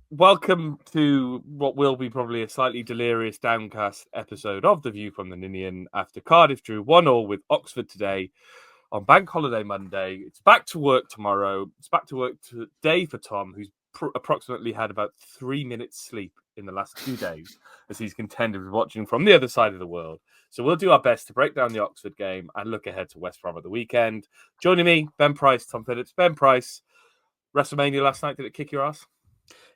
Welcome to what will be probably a slightly delirious, downcast episode of The View from the Ninian after Cardiff drew 1-1 with Oxford today on Bank Holiday Monday. It's back to work tomorrow. It's back to work today for Tom, who's approximately had about 3 minutes sleep in the last 2 days as he's contended with watching from the other side of the world. So we'll do our best to break down the Oxford game and look ahead to West Brom at the weekend. Joining me, Ben Price, Tom Phillips. Ben Price, WrestleMania last night, did it kick your ass?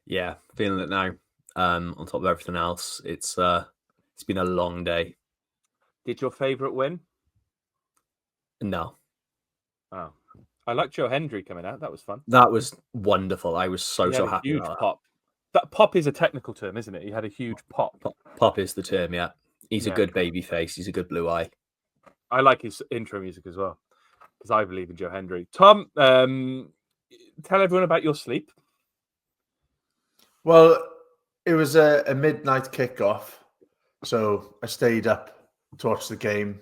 Yeah, feeling it now. On top of everything else, it's been a long day. Did your favourite win? No. Oh, I like Joe Hendry coming out. That was fun. That was wonderful. I was so happy Huge about pop. That pop is a technical term, isn't it? He had a huge pop. Pop is the term, yeah. He's a Yeah. good baby face. He's a good blue eye. I like his intro music as well because I believe in Joe Hendry. Tom, tell everyone about your sleep. Well, it was a midnight kickoff, so I stayed up to watch the game.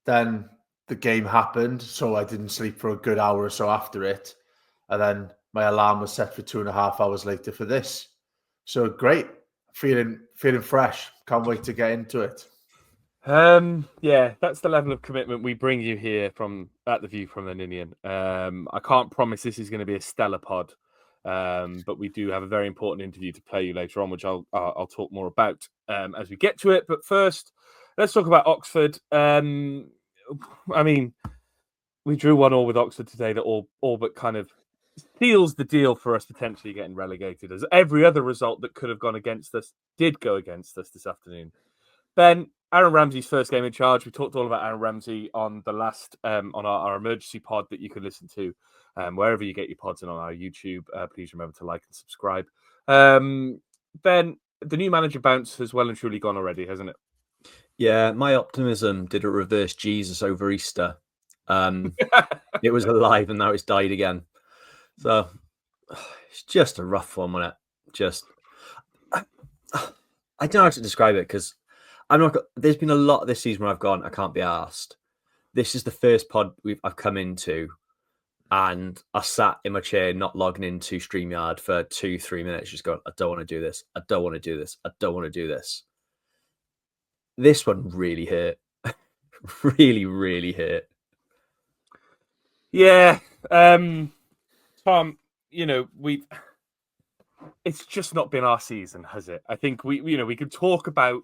Then the game happened, so I didn't sleep for a good hour or so after it. And then my alarm was set for 2.5 hours later for this. So great, feeling fresh. Can't wait to get into it. Yeah, that's the level of commitment we bring you here from at the View from the Ninian. I can't promise this is going to be a stellar pod, but we do have a very important interview to play you later on, which I'll talk more about as we get to it. But first, let's talk about Oxford. I mean, we drew 1-1 with Oxford today that all but kind of seals the deal for us potentially getting relegated, as every other result that could have gone against us did go against us this afternoon. Ben, Aaron Ramsey's first game in charge. We talked all about Aaron Ramsey on the last on our emergency pod that you can listen to wherever you get your pods and on our YouTube. Please remember to like and subscribe. Ben, the new manager bounce has well and truly gone already, hasn't it? Yeah, my optimism did a reverse Jesus over Easter. It was alive and now it's died again. So it's just a rough one, wasn't it? Just I don't know how to describe it because I'm not. There's been a lot this season where I've gone, I can't be asked. This is the first pod I've come into, and I sat in my chair, not logging into StreamYard for 2-3 minutes, just going, I don't want to do this. I don't want to do this. I don't want to do this. This one really hurt. really, really hurt. Yeah, Tom. It's just not been our season, has it? I think we could talk about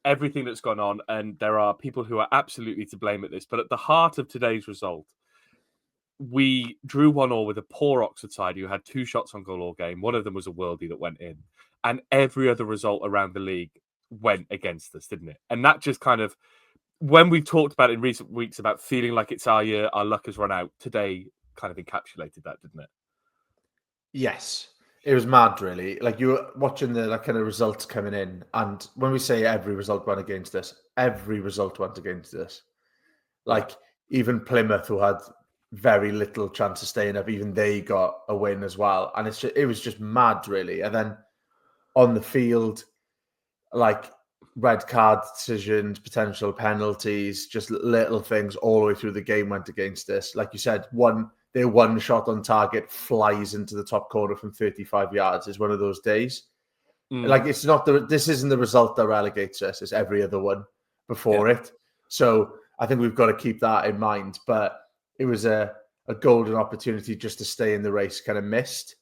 everything that's gone on, and there are people who are absolutely to blame at this. But at the heart of today's result, we drew 1-1 with a poor Oxford side who had 2 shots on goal all game. One of them was a worldie that went in, and every other result around the league went against us, didn't it? And that just kind of, when we've talked about in recent weeks about feeling like it's our year, our luck has run out, today kind of encapsulated that, didn't it? Yes. It was mad, really. Like, you were watching the kind of results coming in, and when we say every result went against us, every result went against us. Like, even Plymouth, who had very little chance of staying up, even they got a win as well. And it was just mad, really. And then on the field, like, red card decisions, potential penalties, just little things all the way through the game went against us. Like you said, their one shot on target flies into the top corner from 35 yards. Is one of those days. Like, it's not this isn't the result that relegates us. It's every other one before it. So I think we've got to keep that in mind. But it was a golden opportunity just to stay in the race, kind of missed.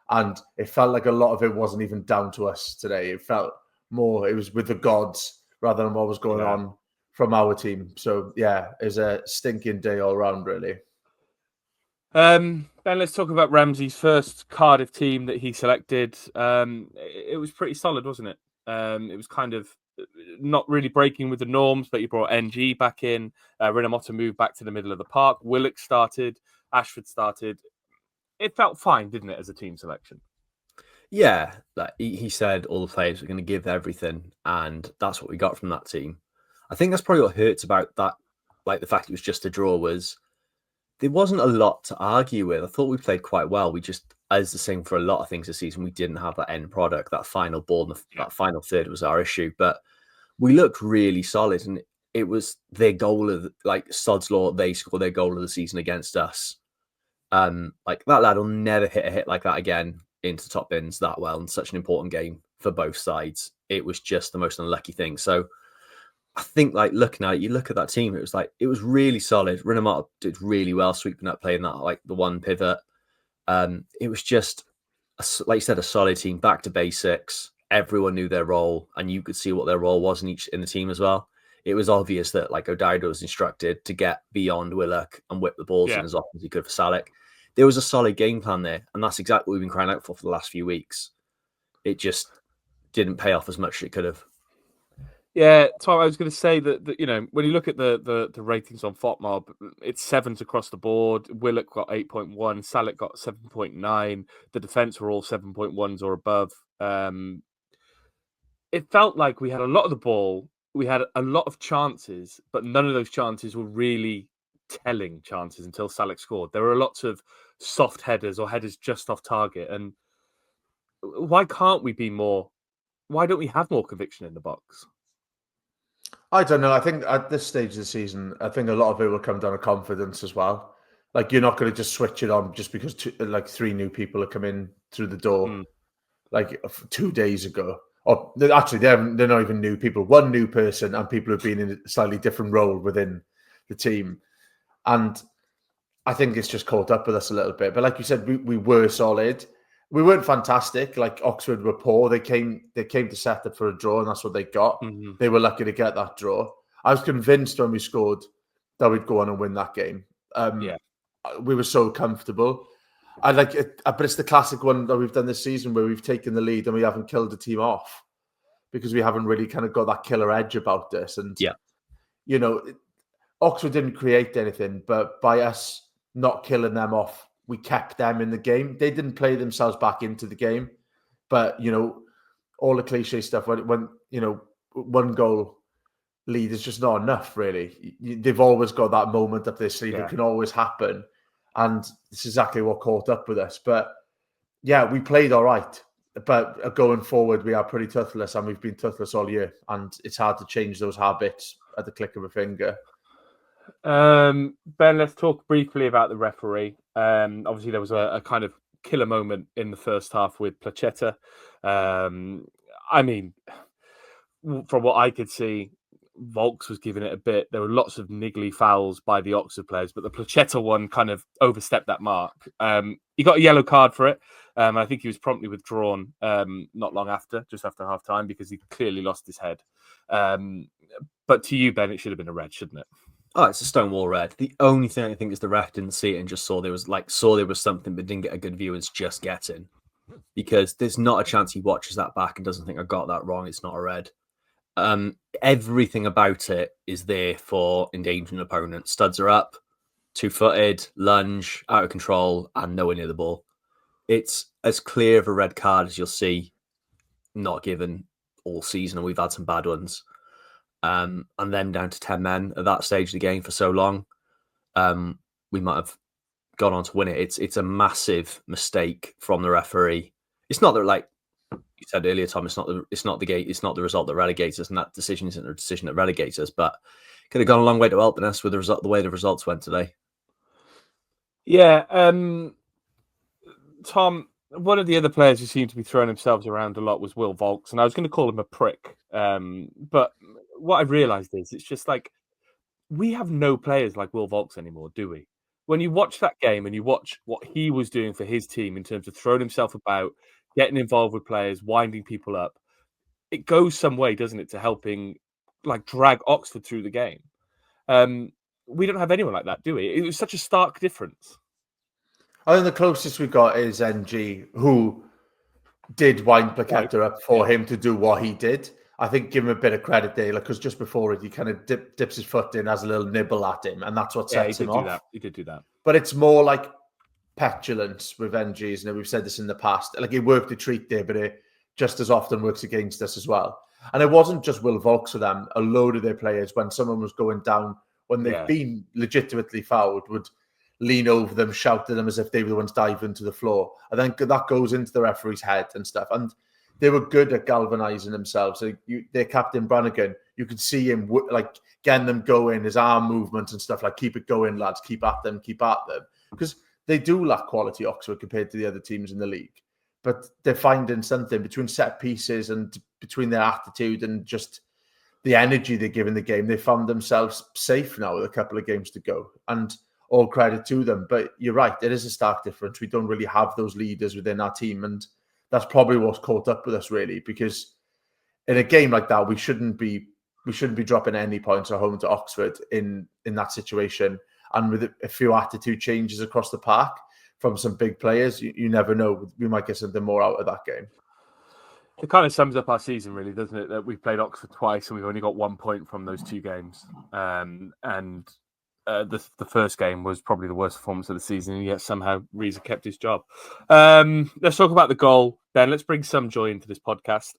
And it felt like a lot of it wasn't even down to us today. It felt more, it was with the gods rather than what was going on from our team. So yeah, it was a stinking day all around, really. Ben, let's talk about Ramsey's first Cardiff team that he selected. It was pretty solid, wasn't it? It was kind of not really breaking with the norms, but he brought NG back in. Rinamoto moved back to the middle of the park. Willock started. Ashford started. It felt fine, didn't it, as a team selection? Yeah, like he said, all the players were going to give everything, and that's what we got from that team. I think that's probably what hurts about that, like the fact it was just a draw, was there wasn't a lot to argue with. I thought we played quite well. We just, as the same for a lot of things this season, we didn't have that end product. That final ball, that final third was our issue. But we looked really solid, and it was their goal of, like, Sod's Law. They scored their goal of the season against us. Like, that lad will never hit a hit like that again into top bins that well in such an important game for both sides. It was just the most unlucky thing. So I think, like, looking at it, you look at that team, it was really solid. Rinamata did really well sweeping up, playing that, like, the one pivot. It was just, like you said, a solid team, back to basics. Everyone knew their role, and you could see what their role was in the team as well. It was obvious that, like, O'Dowd was instructed to get beyond Willock and whip the balls in as often as he could for Salek. There was a solid game plan there, and that's exactly what we've been crying out for the last few weeks. It just didn't pay off as much as it could have. Yeah, Tom, I was going to say that you know, when you look at the ratings on FOTMob, it's 7s across the board. Willock got 8.1, Salek got 7.9. The defence were all 7.1s or above. It felt like we had a lot of the ball, we had a lot of chances, but none of those chances were really telling chances until Salek scored. There were lots of soft headers or headers just off target. And why can't we be more? Why don't we have more conviction in the box? I don't know. I think at this stage of the season, I think a lot of it will come down to confidence as well. Like, you're not going to just switch it on just because three new people have come in through the door like 2 days ago. Or actually, they're not even new people. One new person and people who've been in a slightly different role within the team. And I think it's just caught up with us a little bit. But like you said, we were solid. We weren't fantastic. Like, Oxford were poor. They came to set up for a draw, and that's what they got. Mm-hmm. They were lucky to get that draw. I was convinced when we scored that we'd go on and win that game. We were so comfortable. I like it, but it's the classic one that we've done this season where we've taken the lead and we haven't killed the team off because we haven't really kind of got that killer edge about this. And you know, Oxford didn't create anything, but by us not killing them off, we kept them in the game. They didn't play themselves back into the game, but you know, all the cliche stuff when you know, one goal lead is just not enough. Really, they've always got that moment up their sleeve. It can always happen, and this is exactly what caught up with us. But yeah, we played all right, but going forward, we are pretty toothless, and we've been toothless all year, and it's hard to change those habits at the click of a finger. Ben, let's talk briefly about the referee. Obviously, there was a kind of killer moment in the first half with Placetta. I mean, from what I could see, Volks was giving it a bit. There were lots of niggly fouls by the Oxford players, but the Placetta one kind of overstepped that mark. He got a yellow card for it. I think he was promptly withdrawn not long after, just after half time, because he clearly lost his head. But to you, Ben, it should have been a red, shouldn't it? Oh, it's a stonewall red. The only thing I think is the ref didn't see it and just saw there was something but didn't get a good view and just getting. Because there's not a chance he watches that back and doesn't think I got that wrong. It's not a red. Everything about it is there for endangering an opponent. Studs are up, 2-footed, lunge, out of control, and nowhere near the ball. It's as clear of a red card as you'll see, not given all season, and we've had some bad ones. And then down to 10 men at that stage of the game for so long, we might have gone on to win it. It's a massive mistake from the referee. It's not that, like you said earlier, Tom, it's not the result that relegates us, and that decision isn't a decision that relegates us, but could have gone a long way to helping us with the way the results went today. Yeah, Tom, one of the other players who seemed to be throwing themselves around a lot was Will Volks, and I was going to call him a prick, but what I've realised is it's just like we have no players like Will Volks anymore, do we? When you watch that game and you watch what he was doing for his team in terms of throwing himself about, getting involved with players, winding people up, it goes some way, doesn't it, to helping like drag Oxford through the game. We don't have anyone like that, do we? It was such a stark difference. I think the closest we got is NG, who did wind Placetta up for him to do what he did. I think give him a bit of credit there, because just before it, he kind of dips his foot in, has a little nibble at him, and that's what sets him off. He did do that. But it's more like petulance with NG, isn't it? We've said this in the past. Like, it worked a treat there, but it just as often works against us as well. And it wasn't just Will Volks for them. A load of their players, when someone was going down, when they've been legitimately fouled, would lean over them, shout at them as if they were the ones diving to the floor. And then that goes into the referee's head and stuff. And they were good at galvanising themselves. So their captain, Brannigan, you could see him like getting them going, his arm movements and stuff, like, keep it going, lads, keep at them. Because they do lack quality, Oxford, compared to the other teams in the league. but they're finding something between set pieces and between their attitude and just the energy they give in the game. They found themselves safe now with a couple of games to go, and all credit to them. But you're right, it is a stark difference. We don't really have those leaders within our team, and that's probably what's caught up with us, really, because in a game like that, we shouldn't be dropping any points at home to Oxford in that situation. And with a few attitude changes across the park from some big players, you never know. We might get something more out of that game. It kind of sums up our season, really, doesn't it? That we've played Oxford twice and we've only got 1 point from those 2 games. The first game was probably the worst performance of the season, and yet somehow Reza kept his job. Let's talk about the goal then. Let's bring some joy into this podcast.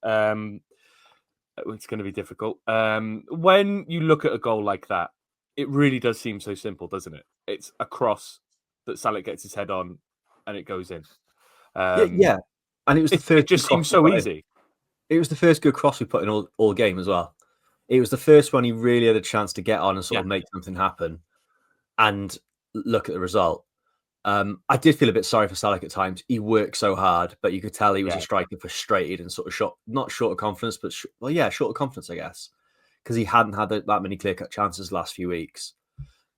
It's going to be difficult. When you look at a goal like that, it really does seem so simple, doesn't it? It's a cross that Salek gets his head on and it goes in. Yeah. And it was the first. It just seems so easy. It was the first good cross we put in all game as well. It was the first one he really had a chance to get on and sort of make something happen. And look at the result. I did feel a bit sorry for Salek at times. He worked so hard, but you could tell he was a striker frustrated and sort of not short of confidence, but short of confidence, I guess, because he hadn't had that many clear-cut chances the last few weeks.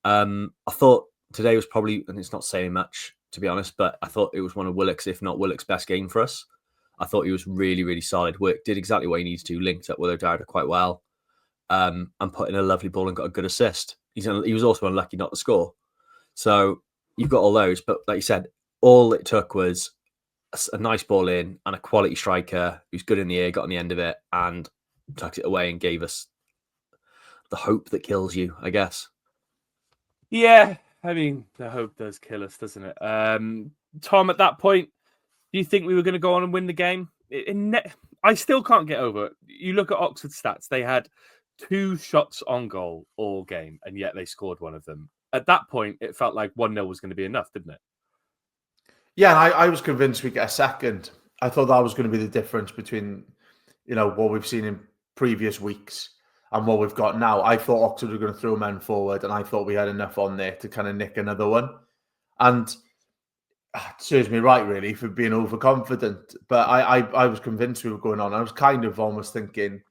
I thought today was probably, and it's not saying much, to be honest, but I thought it was one of Willock's, if not Willock's, best game for us. I thought he was really, really solid. Work, did exactly what he needed to, linked up with O'Dowda quite well, and put in a lovely ball and got a good assist. He was also unlucky not to score. So you've got all those, but like you said, all it took was a nice ball in and a quality striker who's good in the air, got on the end of it and tucked it away and gave us the hope that kills you, I guess. Yeah, I mean, the hope does kill us, doesn't it? Tom, at that point, do you think we were going to go on and win the game? I still can't get over it. You look at Oxford stats, they had 2 shots on goal all game, and yet they scored one of them. At that point, it felt like 1-0 was going to be enough, didn't it? Yeah, I was convinced we'd get a second. I thought that was going to be the difference between, what we've seen in previous weeks and what we've got now. I thought Oxford were going to throw men forward, and I thought we had enough on there to kind of nick another one. And it serves me right, really, for being overconfident. But I was convinced we were going on. I was kind of almost thinking,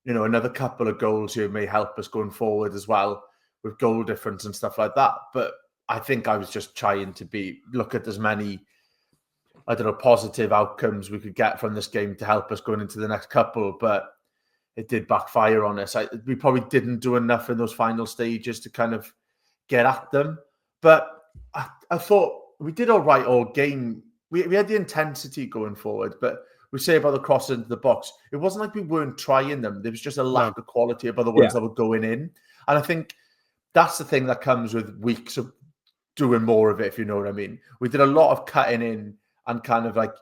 another couple of goals here may help us going forward as well, with goal difference and stuff like that. But I think I was just trying to look at as many, positive outcomes we could get from this game to help us going into the next couple. But it did backfire on us. We probably didn't do enough in those final stages to kind of get at them. But I thought we did all right all game. We had the intensity going forward, but we say about the cross into the box, it wasn't like we weren't trying them. There was just a lack of quality about the ones that were going in. And I think that's the thing that comes with weeks of doing more of it, if you know what I mean. We did a lot of cutting in and kind of like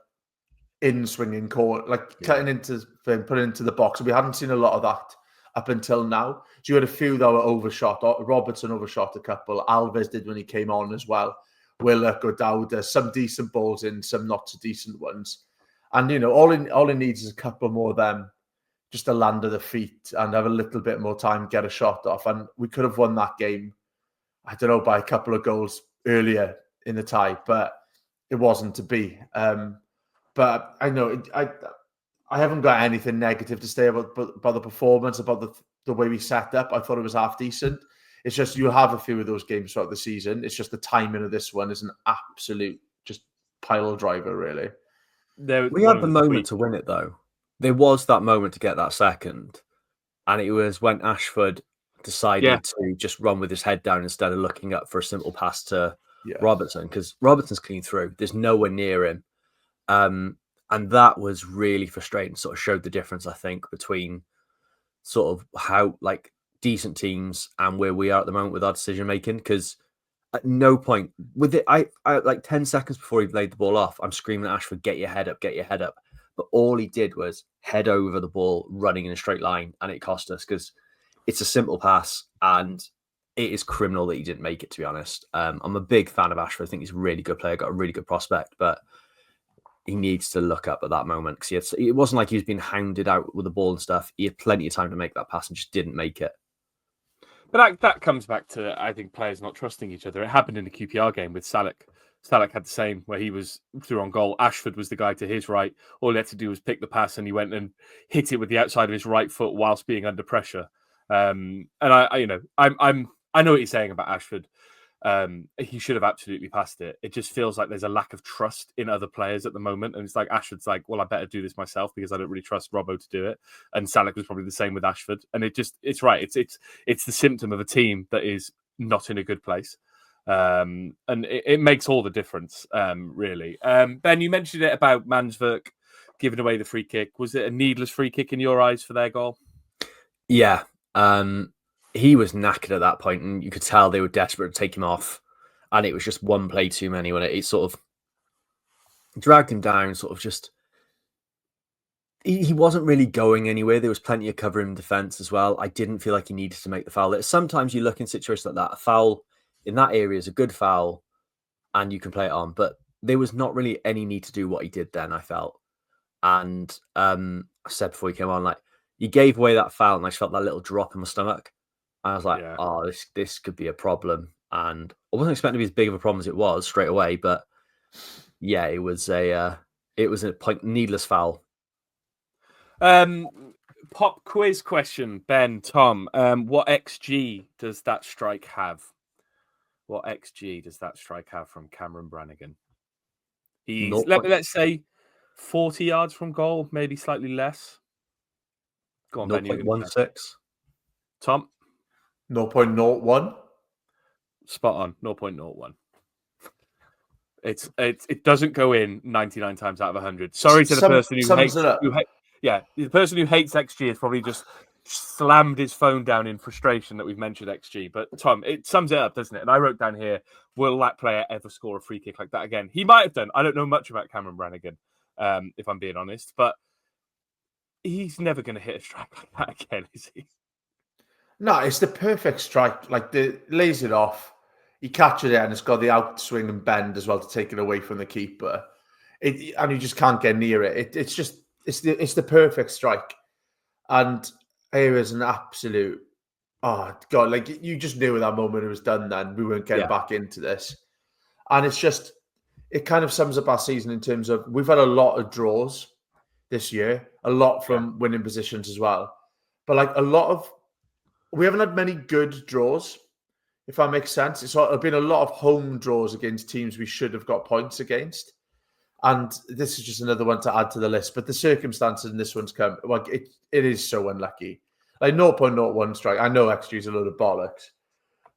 in-swinging court, cutting into putting into the box. And we hadn't seen a lot of that up until now. So you had a few that were overshot. Robertson overshot a couple. Alves did when he came on as well. Willock, O'Dowda, some decent balls in, some not so decent ones. And, all it needs is a couple more of them just to land at the feet and have a little bit more time, get a shot off. And we could have won that game, I don't know, by a couple of goals earlier in the tie, but it wasn't to be. But I know I haven't got anything negative to say about the performance, about the way we set up. I thought it was half decent. It's just you'll have a few of those games throughout the season. It's just the timing of this one is an absolute just pile driver, really. We had the moment to win it, though. There was that moment to get that second, and it was when Ashford decided to just run with his head down instead of looking up for a simple pass to Robertson, because Robertson's clean through. There's nowhere near him. And that was really frustrating. Sort of showed the difference, I think, between sort of how decent teams and where we are at the moment with our decision making. Because at no point with it, I 10 seconds before he laid the ball off, I'm screaming at Ashford, "Get your head up, get your head up!" But all he did was head over the ball, running in a straight line, and it cost us because it's a simple pass and it is criminal that he didn't make it. To be honest, I'm a big fan of Ashford. I think he's a really good player, got a really good prospect, but he needs to look up at that moment because it wasn't like he was being hounded out with the ball and stuff. He had plenty of time to make that pass and just didn't make it. But that comes back to, I think, players not trusting each other. It happened in the QPR game with Salek. Stanek had the same, where he was through on goal. Ashford was the guy to his right. All he had to do was pick the pass, and he went and hit it with the outside of his right foot whilst being under pressure. And I know what you're saying about Ashford. He should have absolutely passed it. It just feels like there's a lack of trust in other players at the moment, and it's like Ashford's like, well, I better do this myself because I don't really trust Robbo to do it. And Stanek was probably the same with Ashford, and it's right. It's the symptom of a team that is not in a good place. And it makes all the difference, really. Ben, you mentioned it about Mansverk giving away the free kick. Was it a needless free kick in your eyes for their goal? Yeah. He was knackered at that point, and you could tell they were desperate to take him off. And it was just one play too many when it sort of dragged him down, sort of just... He wasn't really going anywhere. There was plenty of cover in defence as well. I didn't feel like he needed to make the foul. Sometimes you look in situations like that, a foul in that area is a good foul and you can play it on. But there was not really any need to do what he did then, I felt. And I said before he came on, like, he gave away that foul and I just felt that little drop in my stomach. And I was like, oh, this could be a problem. And I wasn't expecting to be as big of a problem as it was straight away. But yeah, it was a needless foul. Pop quiz question, Ben, Tom. What XG does that strike have? What XG does that strike have from Cameron Brannigan? He's let's say 40 yards from goal, maybe slightly less. Go on, Ben. 0.16. Tom? 0.01. Spot on. 0.01. It doesn't go in 99 times out of 100. Sorry to the person who hates it. Yeah, the person who hates XG has probably just slammed his phone down in frustration that we've mentioned XG. But Tom, it sums it up, doesn't it? And I wrote down here, will that player ever score a free kick like that again? He might have done. I don't know much about Cameron Brannigan, if I'm being honest. But he's never going to hit a strike like that again, is he? No, it's the perfect strike. Like, lays it off. He catches it and it's got the outswing and bend as well to take it away from the keeper. And you just can't get near it. It's the perfect strike. And here is an absolute, oh God, like you just knew at that moment it was done then. We weren't getting back into this. And it kind of sums up our season in terms of we've had a lot of draws this year, a lot from winning positions as well. But like we haven't had many good draws, if that makes sense. It's been a lot of home draws against teams we should have got points against. And this is just another one to add to the list. But the circumstances in this one's come, like it is so unlucky. Like 0.01 strike. I know XG is a load of bollocks.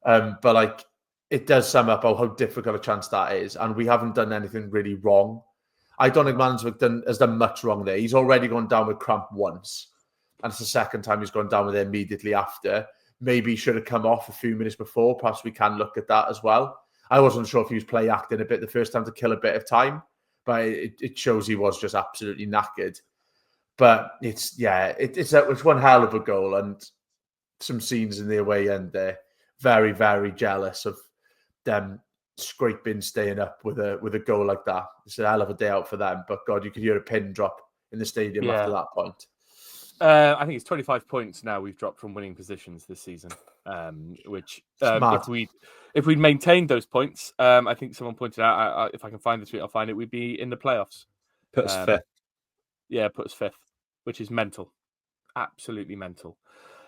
But like it does sum up how difficult a chance that is. And we haven't done anything really wrong. I don't think Mansverk has done much wrong there. He's already gone down with cramp once. And it's the second time he's gone down with it immediately after. Maybe he should have come off a few minutes before. Perhaps we can look at that as well. I wasn't sure if he was play acting a bit the first time to kill a bit of time. But it shows he was just absolutely knackered. But it's one hell of a goal and some scenes in the away end there. Very, very jealous of them scraping, staying up with a goal like that. It's a hell of a day out for them. But God, you could hear a pin drop in the stadium after that point. I think it's 25 points now we've dropped from winning positions this season. Which if we'd maintained those points, I think someone pointed out, if I can find the tweet, I'll find it, we'd be in the playoffs. Put us fifth. Yeah, put us fifth, which is mental. Absolutely mental.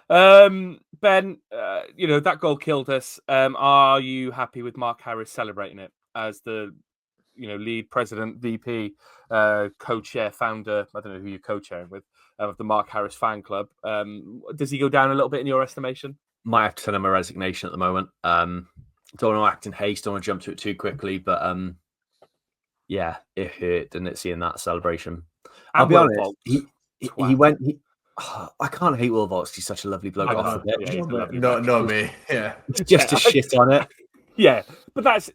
Ben, that goal killed us. Are you happy with Mark Harris celebrating it as the lead president, VP, co-chair, founder? I don't know who you're co-chairing with, of the Mark Harris fan club. Does he go down a little bit in your estimation? Might have to send him a resignation at the moment. Don't want to act in haste. Don't want to jump to it too quickly. But yeah, it hurt, didn't it, seeing that celebration? I'll be honest. He went. I can't hate Will Volks. He's such a lovely bloke off the pitch. No, me. Yeah, just to shit on it. Yeah, but that's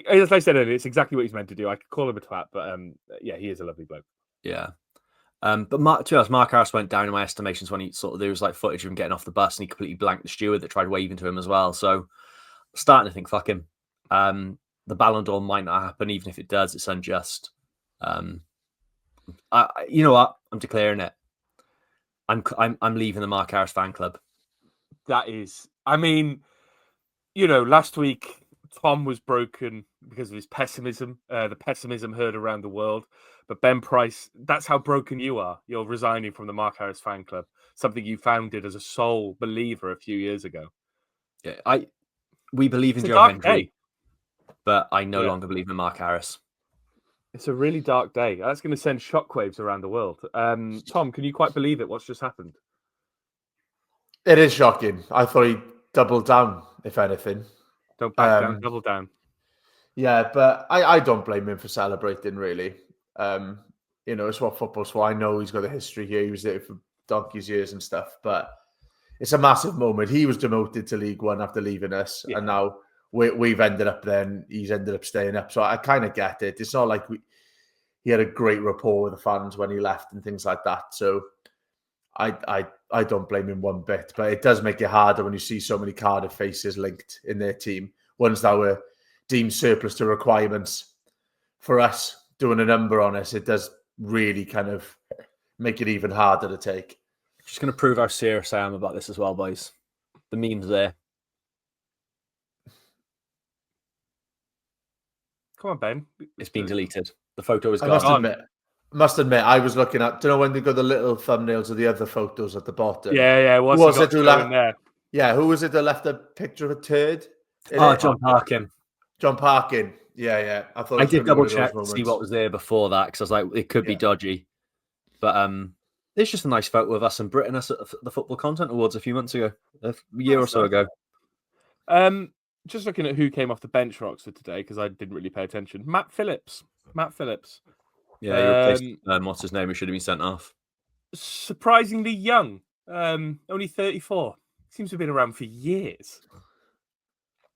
as I said earlier. It's exactly what he's meant to do. I could call him a twat, but yeah, he is a lovely bloke. Yeah. But Mark Harris went down in my estimations when there was like footage of him getting off the bus and he completely blanked the steward that tried waving to him as well. So starting to think, fuck him. The Ballon d'Or might not happen. Even if it does, it's unjust. You know what? I'm declaring it. I'm leaving the Mark Harris fan club. That is, I mean, last week Tom was broken because of his pessimism, the pessimism heard around the world. But Ben Price, that's how broken you are. You're resigning from the Mark Harris fan club, something you founded as a sole believer a few years ago. Yeah, we believe in It's a Joe dark Hendry, day. but I no Yeah. longer believe in Mark Harris. It's a really dark day. That's going to send shockwaves around the world. Tom, can you quite believe it? What's just happened? It is shocking. I thought he doubled down, if anything. Don't back down, double down. Yeah, but I don't blame him for celebrating, really. It's what football's for. I know he's got a history here. He was there for donkey's years and stuff, but it's a massive moment. He was demoted to League One after leaving us, and now we've ended up there, and he's ended up staying up. So I kind of get it. It's not like he had a great rapport with the fans when he left and things like that. So I don't blame him one bit, but it does make it harder when you see so many Cardiff faces linked in their team, ones that were deemed surplus to requirements. For us doing a number on us, it does really kind of make it even harder to take. Just going to prove how serious I am about this as well, boys. The meme's there. Come on, Ben. It's been deleted. The photo is gone. I must admit, I was looking at, do you know when they got the little thumbnails of the other photos at the bottom? Yeah. Who was it who left there? Yeah, who was it that left a picture of a turd? John Parkin. John Parkin. Yeah. I did double check to see what was there before that, because I was like, it could be dodgy. But it's just a nice photo of us and Britain us at the Football Content Awards a few months ago, a year or so ago. Just looking at who came off the bench for Oxford today, because I didn't really pay attention. Matt Phillips. Yeah, he replaced what's his name, who should have been sent off. Surprisingly young, only 34. Seems to have been around for years.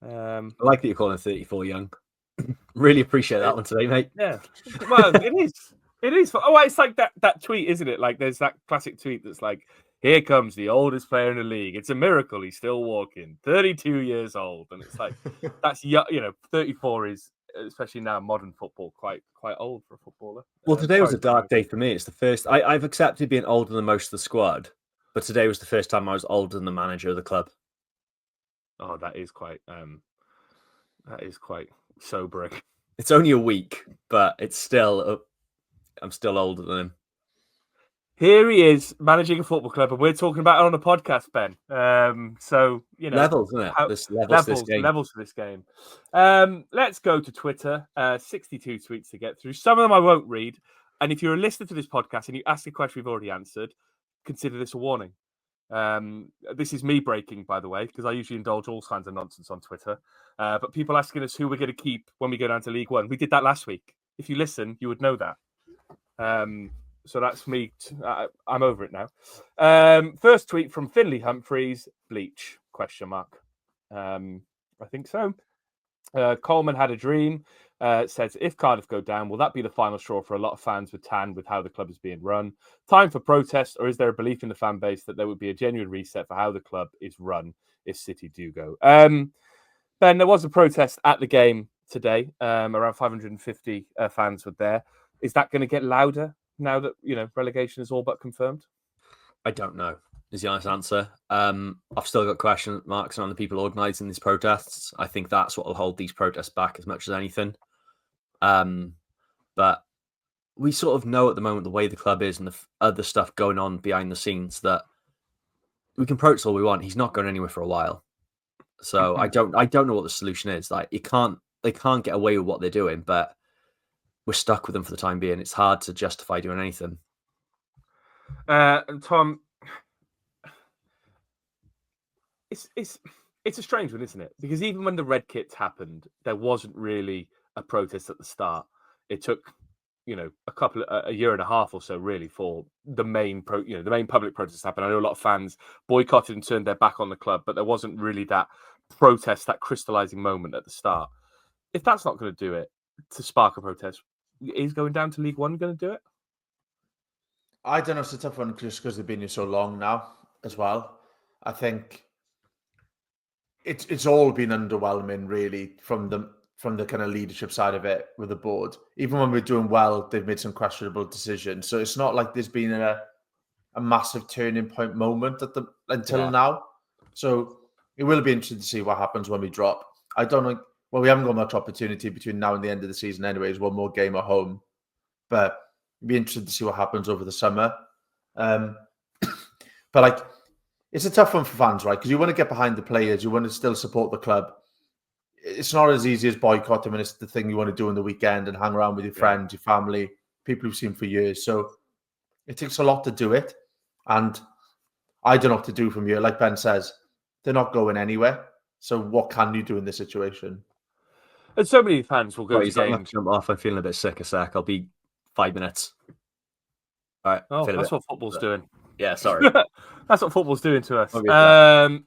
I like that you're calling 34 young. Really appreciate that one today, mate. Yeah, well, it is. It is. Oh, it's like that tweet, isn't it? Like, there's that classic tweet that's like, "Here comes the oldest player in the league. It's a miracle he's still walking. 32 years old." And it's like, that's 34 is, especially now modern football, quite old for a footballer. Well, today was a dark day for me. It's the first I've accepted being older than most of the squad, but today was the first time I was older than the manager of the club. Oh, that is quite sobering. It's only a week, but it's still I'm still older than him. Here he is managing a football club, and we're talking about it on a podcast, Ben. So, levels, isn't it? Levels for this game. Let's go to Twitter. 62 tweets to get through. Some of them I won't read. And if you're a listener to this podcast and you ask a question we've already answered, consider this a warning. This is me breaking, by the way, because I usually indulge all kinds of nonsense on Twitter. But people asking us who we're going to keep when we go down to League One. We did that last week. If you listen, you would know that. So that's me. I'm over it now. First tweet from Finley Humphreys. Bleach? ? I think so. Coleman had a dream. Says, if Cardiff go down, will that be the final straw for a lot of fans with how the club is being run? Time for protest, or is there a belief in the fan base that there would be a genuine reset for how the club is run if City do go? Ben, there was a protest at the game today. Around 550 fans were there. Is that going to get louder now that relegation is all but confirmed? I don't know, is the honest answer. I've still got question marks on the people organising these protests. I think that's what will hold these protests back as much as anything. But we sort of know at the moment the way the club is and the other stuff going on behind the scenes that we can protest all we want. He's not going anywhere for a while. So I don't know what the solution is. Like, they can't get away with what they're doing, but we're stuck with them for the time being. It's hard to justify doing anything. And Tom, it's a strange one, isn't it? Because even when the red kits happened, there wasn't really a protest at the start. It took, a year and a half or so really for the main public protest to happen. I know a lot of fans boycotted and turned their back on the club, but there wasn't really that protest, that crystallizing moment at the start. If that's not going to do it to spark a protest, is going down to League One going to do it? I don't know. It's a tough one just because they've been here so long now as well. I think it's all been underwhelming, really, from the kind of leadership side of it with the board. Even when we're doing well, they've made some questionable decisions. So it's not like there's been a massive turning point moment until now. So it will be interesting to see what happens when we drop. I don't know. well, we haven't got much opportunity between now and the end of the season anyways, one more game at home. But it'd be interesting to see what happens over the summer. But like, it's a tough one for fans, right? Because you want to get behind the players, you want to still support the club. It's not as easy as boycotting when it's the thing you want to do on the weekend and hang around with your friends, your family, people you've seen for years. So it takes a lot to do it. And I don't know what to do from here. Like Ben says, they're not going anywhere. So what can you do in this situation? And so many fans will go to He's not games. jump off. I'm feeling a bit sick a sec. I'll be 5 minutes. All right. Oh, that's what football's doing. Yeah, sorry. That's what football's doing to us. Okay.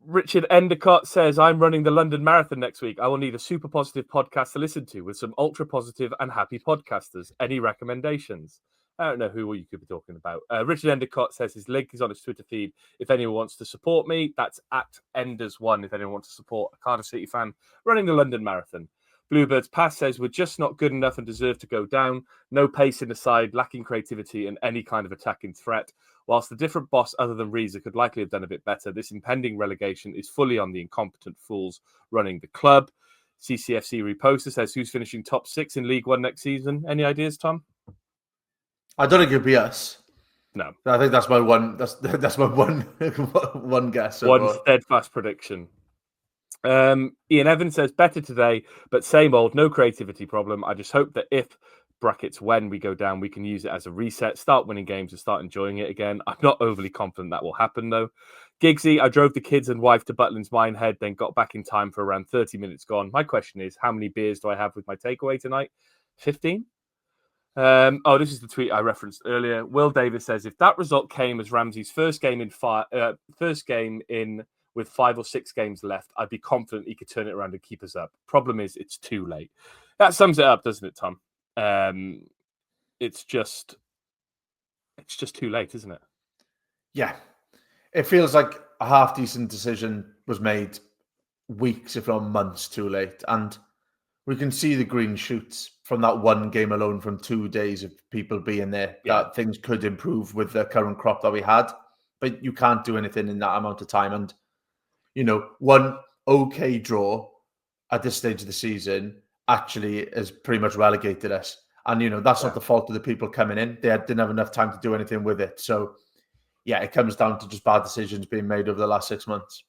Richard Endicott says, I'm running the London Marathon next week. I will need a super positive podcast to listen to with some ultra positive and happy podcasters. Any recommendations? I don't know who you could be talking about. Richard Endicott says his link is on his Twitter feed. If anyone wants to support me, that's at Enders1. If anyone wants to support a Cardiff City fan running the London Marathon. Bluebirds Pass says, we're just not good enough and deserve to go down. No pace in the side, lacking creativity and any kind of attacking threat. Whilst the different boss other than Reza could likely have done a bit better, this impending relegation is fully on the incompetent fools running the club. CCFC Reposter says, who's finishing top 6 in League One next season? Any ideas, Tom? I don't think it'll be us. No. I think that's my one. That's my one guess. One steadfast prediction. Ian Evans says, better today, but same old, no creativity problem. I just hope that if brackets when we go down, we can use it as a reset, start winning games and start enjoying it again. I'm not overly confident that will happen though. Giggsy, I drove the kids and wife to Butlin's Minehead, then got back in time for around 30 minutes gone. My question is, how many beers do I have with my takeaway tonight? 15? This is the tweet I referenced earlier. Will Davis says, if that result came as Ramsey's first game in with 5 or 6 games left, I'd be confident he could turn it around and keep us up. Problem is, it's too late. That sums it up, doesn't it, Tom? It's just too late, isn't it? Yeah. It feels like a half-decent decision was made weeks, if not months, too late. And we can see the green shoots from that one game alone, from 2 days of people being there, that things could improve with the current crop that we had. But you can't do anything in that amount of time. And, one okay draw at this stage of the season actually has pretty much relegated us. And, that's not the fault of the people coming in. They didn't have enough time to do anything with it. So, yeah, it comes down to just bad decisions being made over the last 6 months.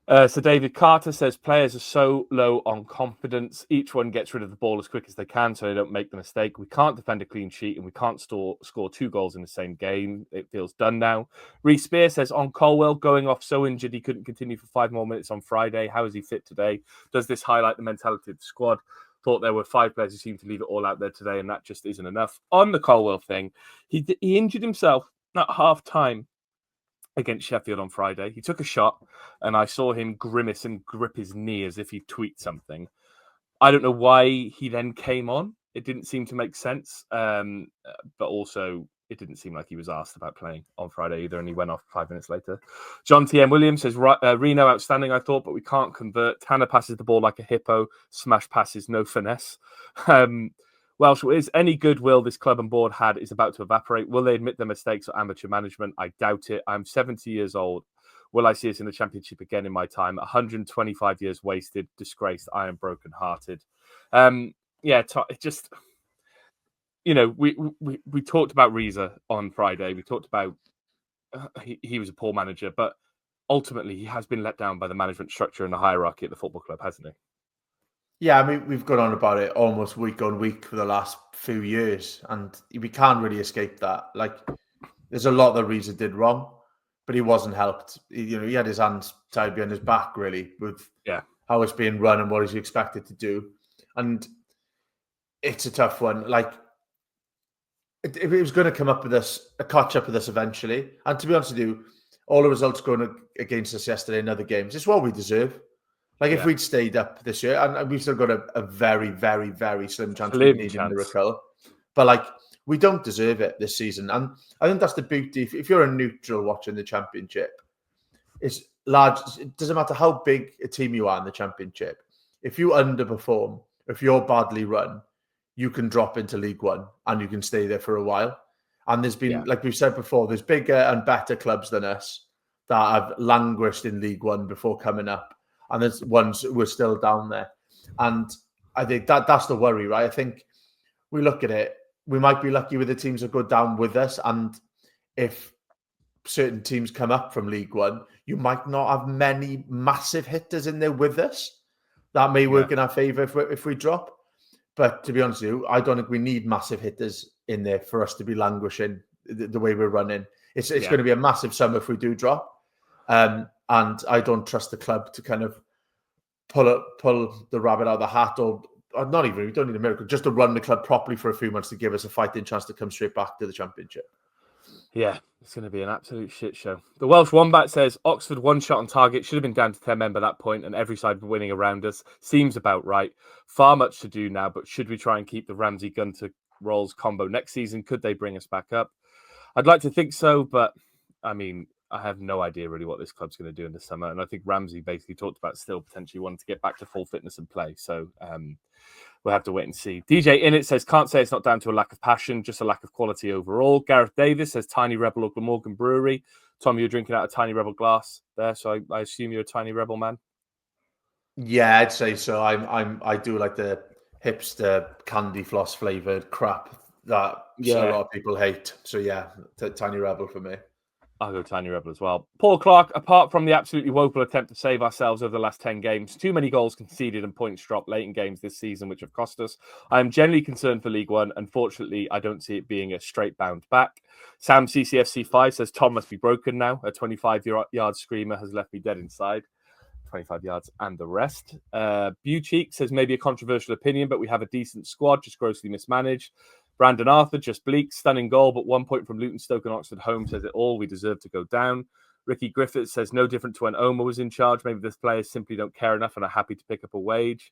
So David Carter says players are so low on confidence. Each one gets rid of the ball as quick as they can so they don't make the mistake. We can't defend a clean sheet and we can't score 2 goals in the same game. It feels done now. Reece Spear says on Colwell going off so injured he couldn't continue for 5 more minutes on Friday. How is he fit today? Does this highlight the mentality of the squad? Thought there were 5 players who seemed to leave it all out there today and that just isn't enough. On the Colwell thing, he injured himself at half-time against Sheffield on Friday. He took a shot and I saw him grimace and grip his knee as if he'd tweet something. I don't know why he then came on. It didn't seem to make sense. But also it didn't seem like he was asked about playing on Friday either, and he went off 5 minutes later. John T.M. Williams says, Reno outstanding, I thought, but we can't convert. Tanner passes the ball like a hippo. Smash passes, no finesse. Welsh, is any goodwill this club and board had is about to evaporate. Will they admit their mistakes or amateur management? I doubt it. I'm 70 years old. Will I see us in the Championship again in my time? 125 years wasted, disgraced. I am broken-hearted. It just, we talked about Reza on Friday. We talked about he was a poor manager, but ultimately he has been let down by the management structure and the hierarchy at the football club, hasn't he? Yeah, I mean, we've gone on about it almost week on week for the last few years, and we can't really escape that. Like, there's a lot that Reza did wrong, but he wasn't helped. He had his hands tied behind his back, really, with how it's being run and what he's expected to do. And it's a tough one. Like, if it was going to come up with this, catch up with us eventually, and to be honest with you, all the results going against us yesterday in other games, it's what we deserve. Like, if we'd stayed up this year, and we've still got a very, very, very slim chance of needing a miracle. But, like, we don't deserve it this season. And I think that's the beauty. If you're a neutral watching the Championship, it's large. It doesn't matter how big a team you are in the Championship. If you underperform, if you're badly run, you can drop into League One and you can stay there for a while. And there's been, like we've said before, there's bigger and better clubs than us that have languished in League One before coming up. and there's ones who are still down there. And I think that's the worry, right? I think we look at it, we might be lucky with the teams that go down with us, and if certain teams come up from League One, you might not have many massive hitters in there with us. That may work in our favour if we drop. But to be honest with you, I don't think we need massive hitters in there for us to be languishing the way we're running. It's going to be a massive sum if we do drop. And I don't trust the club to kind of pull the rabbit out of the hat, or not even, we don't need a miracle, just to run the club properly for a few months to give us a fighting chance to come straight back to the Championship. Yeah, it's going to be an absolute shit show. The Welsh Wombat says, Oxford one shot on target, should have been down to 10 men by that point, and every side winning around us. Seems about right. Far much to do now, but should we try and keep the Ramsey Gunter Rolls combo next season? Could they bring us back up? I'd like to think so, but I mean, I have no idea really what this club's going to do in the summer. And I think Ramsey basically talked about still potentially wanting to get back to full fitness and play. So we'll have to wait and see. DJ Innit says, can't say it's not down to a lack of passion, just a lack of quality overall. Gareth Davis says, Tiny Rebel or Glamorgan Brewery. Tom, you're drinking out a Tiny Rebel glass there, so I assume you're a Tiny Rebel man. Yeah, I'd say so. I do like the hipster candy floss flavored crap that a lot of people hate. So yeah, Tiny Rebel for me. I'll go Tiny Rebel as well. Paul Clark, apart from the absolutely woeful attempt to save ourselves over the last 10 games, too many goals conceded and points dropped late in games this season, which have cost us. I am generally concerned for League One. Unfortunately, I don't see it being a straight bounce back. Sam CCFC5 says, Tom must be broken now. A 25-yard screamer has left me dead inside. 25 yards and the rest. Bucheek says, maybe a controversial opinion, but we have a decent squad, just grossly mismanaged. Brandon Arthur, just bleak, stunning goal, but 1 point from Luton, Stoke and Oxford home says it all. We deserve to go down. Ricky Griffiths says, no different to when Omar was in charge. Maybe the players simply don't care enough and are happy to pick up a wage.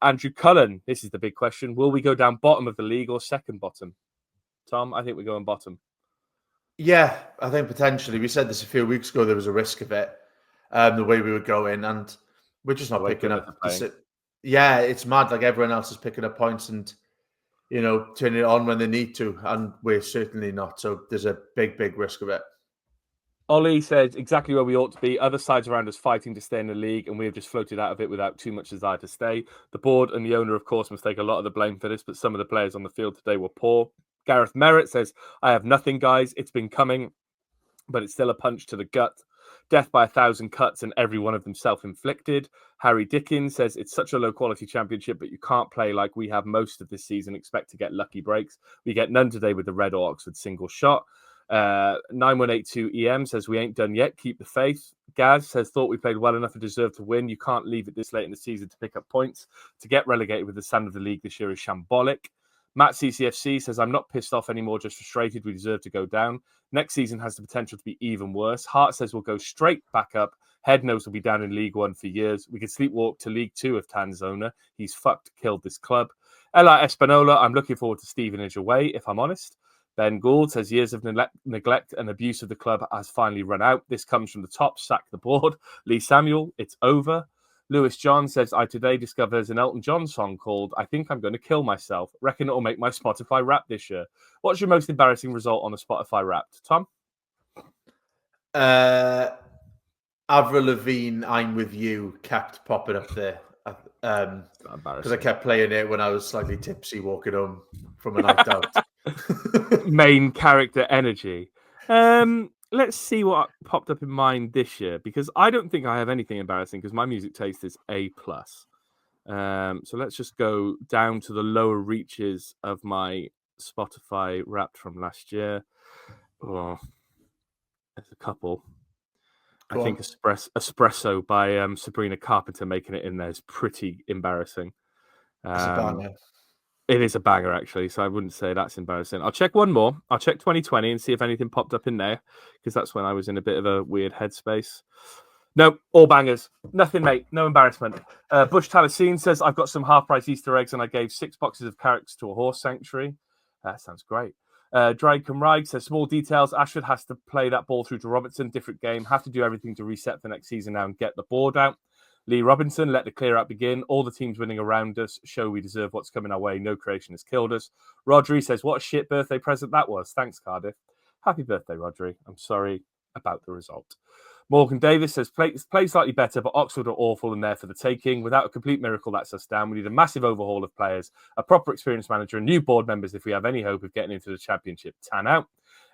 Andrew Cullen, this is the big question. Will we go down bottom of the league or second bottom? Tom, I think we're going bottom. Yeah, I think potentially. We said this a few weeks ago, there was a risk of it, the way we would go in, and we're just not picking up. Yeah, it's mad. Like everyone else is picking up points and, you know, turning it on when they need to, and we're certainly not. So there's a big, big risk of it. Ollie says exactly where we ought to be. Other sides around us fighting to stay in the league, and we have just floated out of it without too much desire to stay. The board and the owner, of course, must take a lot of the blame for this, but some of the players on the field today were poor. Gareth Merritt says, I have nothing, guys. It's been coming, but it's still a punch to the gut. Death by 1,000 cuts and every one of them self-inflicted. Harry Dickens says, it's such a low-quality championship, but you can't play like we have most of this season, expect to get lucky breaks. We get none today with the Red or Oxford single shot. 9182 EM says, we ain't done yet, keep the faith. Gaz says, thought we played well enough and deserved to win. You can't leave it this late in the season to pick up points. To get relegated with the standard of the league this year is shambolic. Matt CCFC says, I'm not pissed off anymore, just frustrated. We deserve to go down. Next season has the potential to be even worse. Hart says we'll go straight back up. Head knows we'll be down in League One for years. We could sleepwalk to League Two of Tanzona. He's fucked, killed this club. Ella Espanola, I'm looking forward to Stevenage away, if I'm honest. Ben Gould says years of neglect and abuse of the club has finally run out. This comes from the top, sack the board. Lee Samuel, it's over. Lewis John says, I today discovered there's an Elton John song called I Think I'm Going to Kill Myself. Reckon it'll make my Spotify rap this year. What's your most embarrassing result on a Spotify Wrapped? Tom? Avril Lavigne, I'm With You, kept popping up there. Because I kept playing it when I was slightly tipsy walking home from a night out. Main character energy. Let's see what popped up in mine this year, because I don't think I have anything embarrassing because my music taste is A+. So let's just go down to the lower reaches of my Spotify Wrapped from last year. Oh, there's a couple. I think Espresso by Sabrina Carpenter making it in there is pretty embarrassing. It's a banger. It is a banger, actually, so I wouldn't say that's embarrassing. I'll check one more. I'll check 2020 and see if anything popped up in there, because that's when I was in a bit of a weird headspace. No, all bangers. Nothing, mate. No embarrassment. Bush Talasine says, I've got some half-price Easter eggs and I gave 6 boxes of carrots to a horse sanctuary. That sounds great. Drake Camride says, small details. Ashford has to play that ball through to Robertson. Different game. Have to do everything to reset for next season now and get the board out. Lee Robinson, let the clear out begin. All the teams winning around us show we deserve what's coming our way. No creation has killed us. Rodri says, what a shit birthday present that was. Thanks, Cardiff. Happy birthday, Rodri. I'm sorry about the result. Morgan Davis says, play slightly better, but Oxford are awful and there for the taking. Without a complete miracle, that's us down. We need a massive overhaul of players, a proper experienced manager, and new board members if we have any hope of getting into the Championship. Tan out.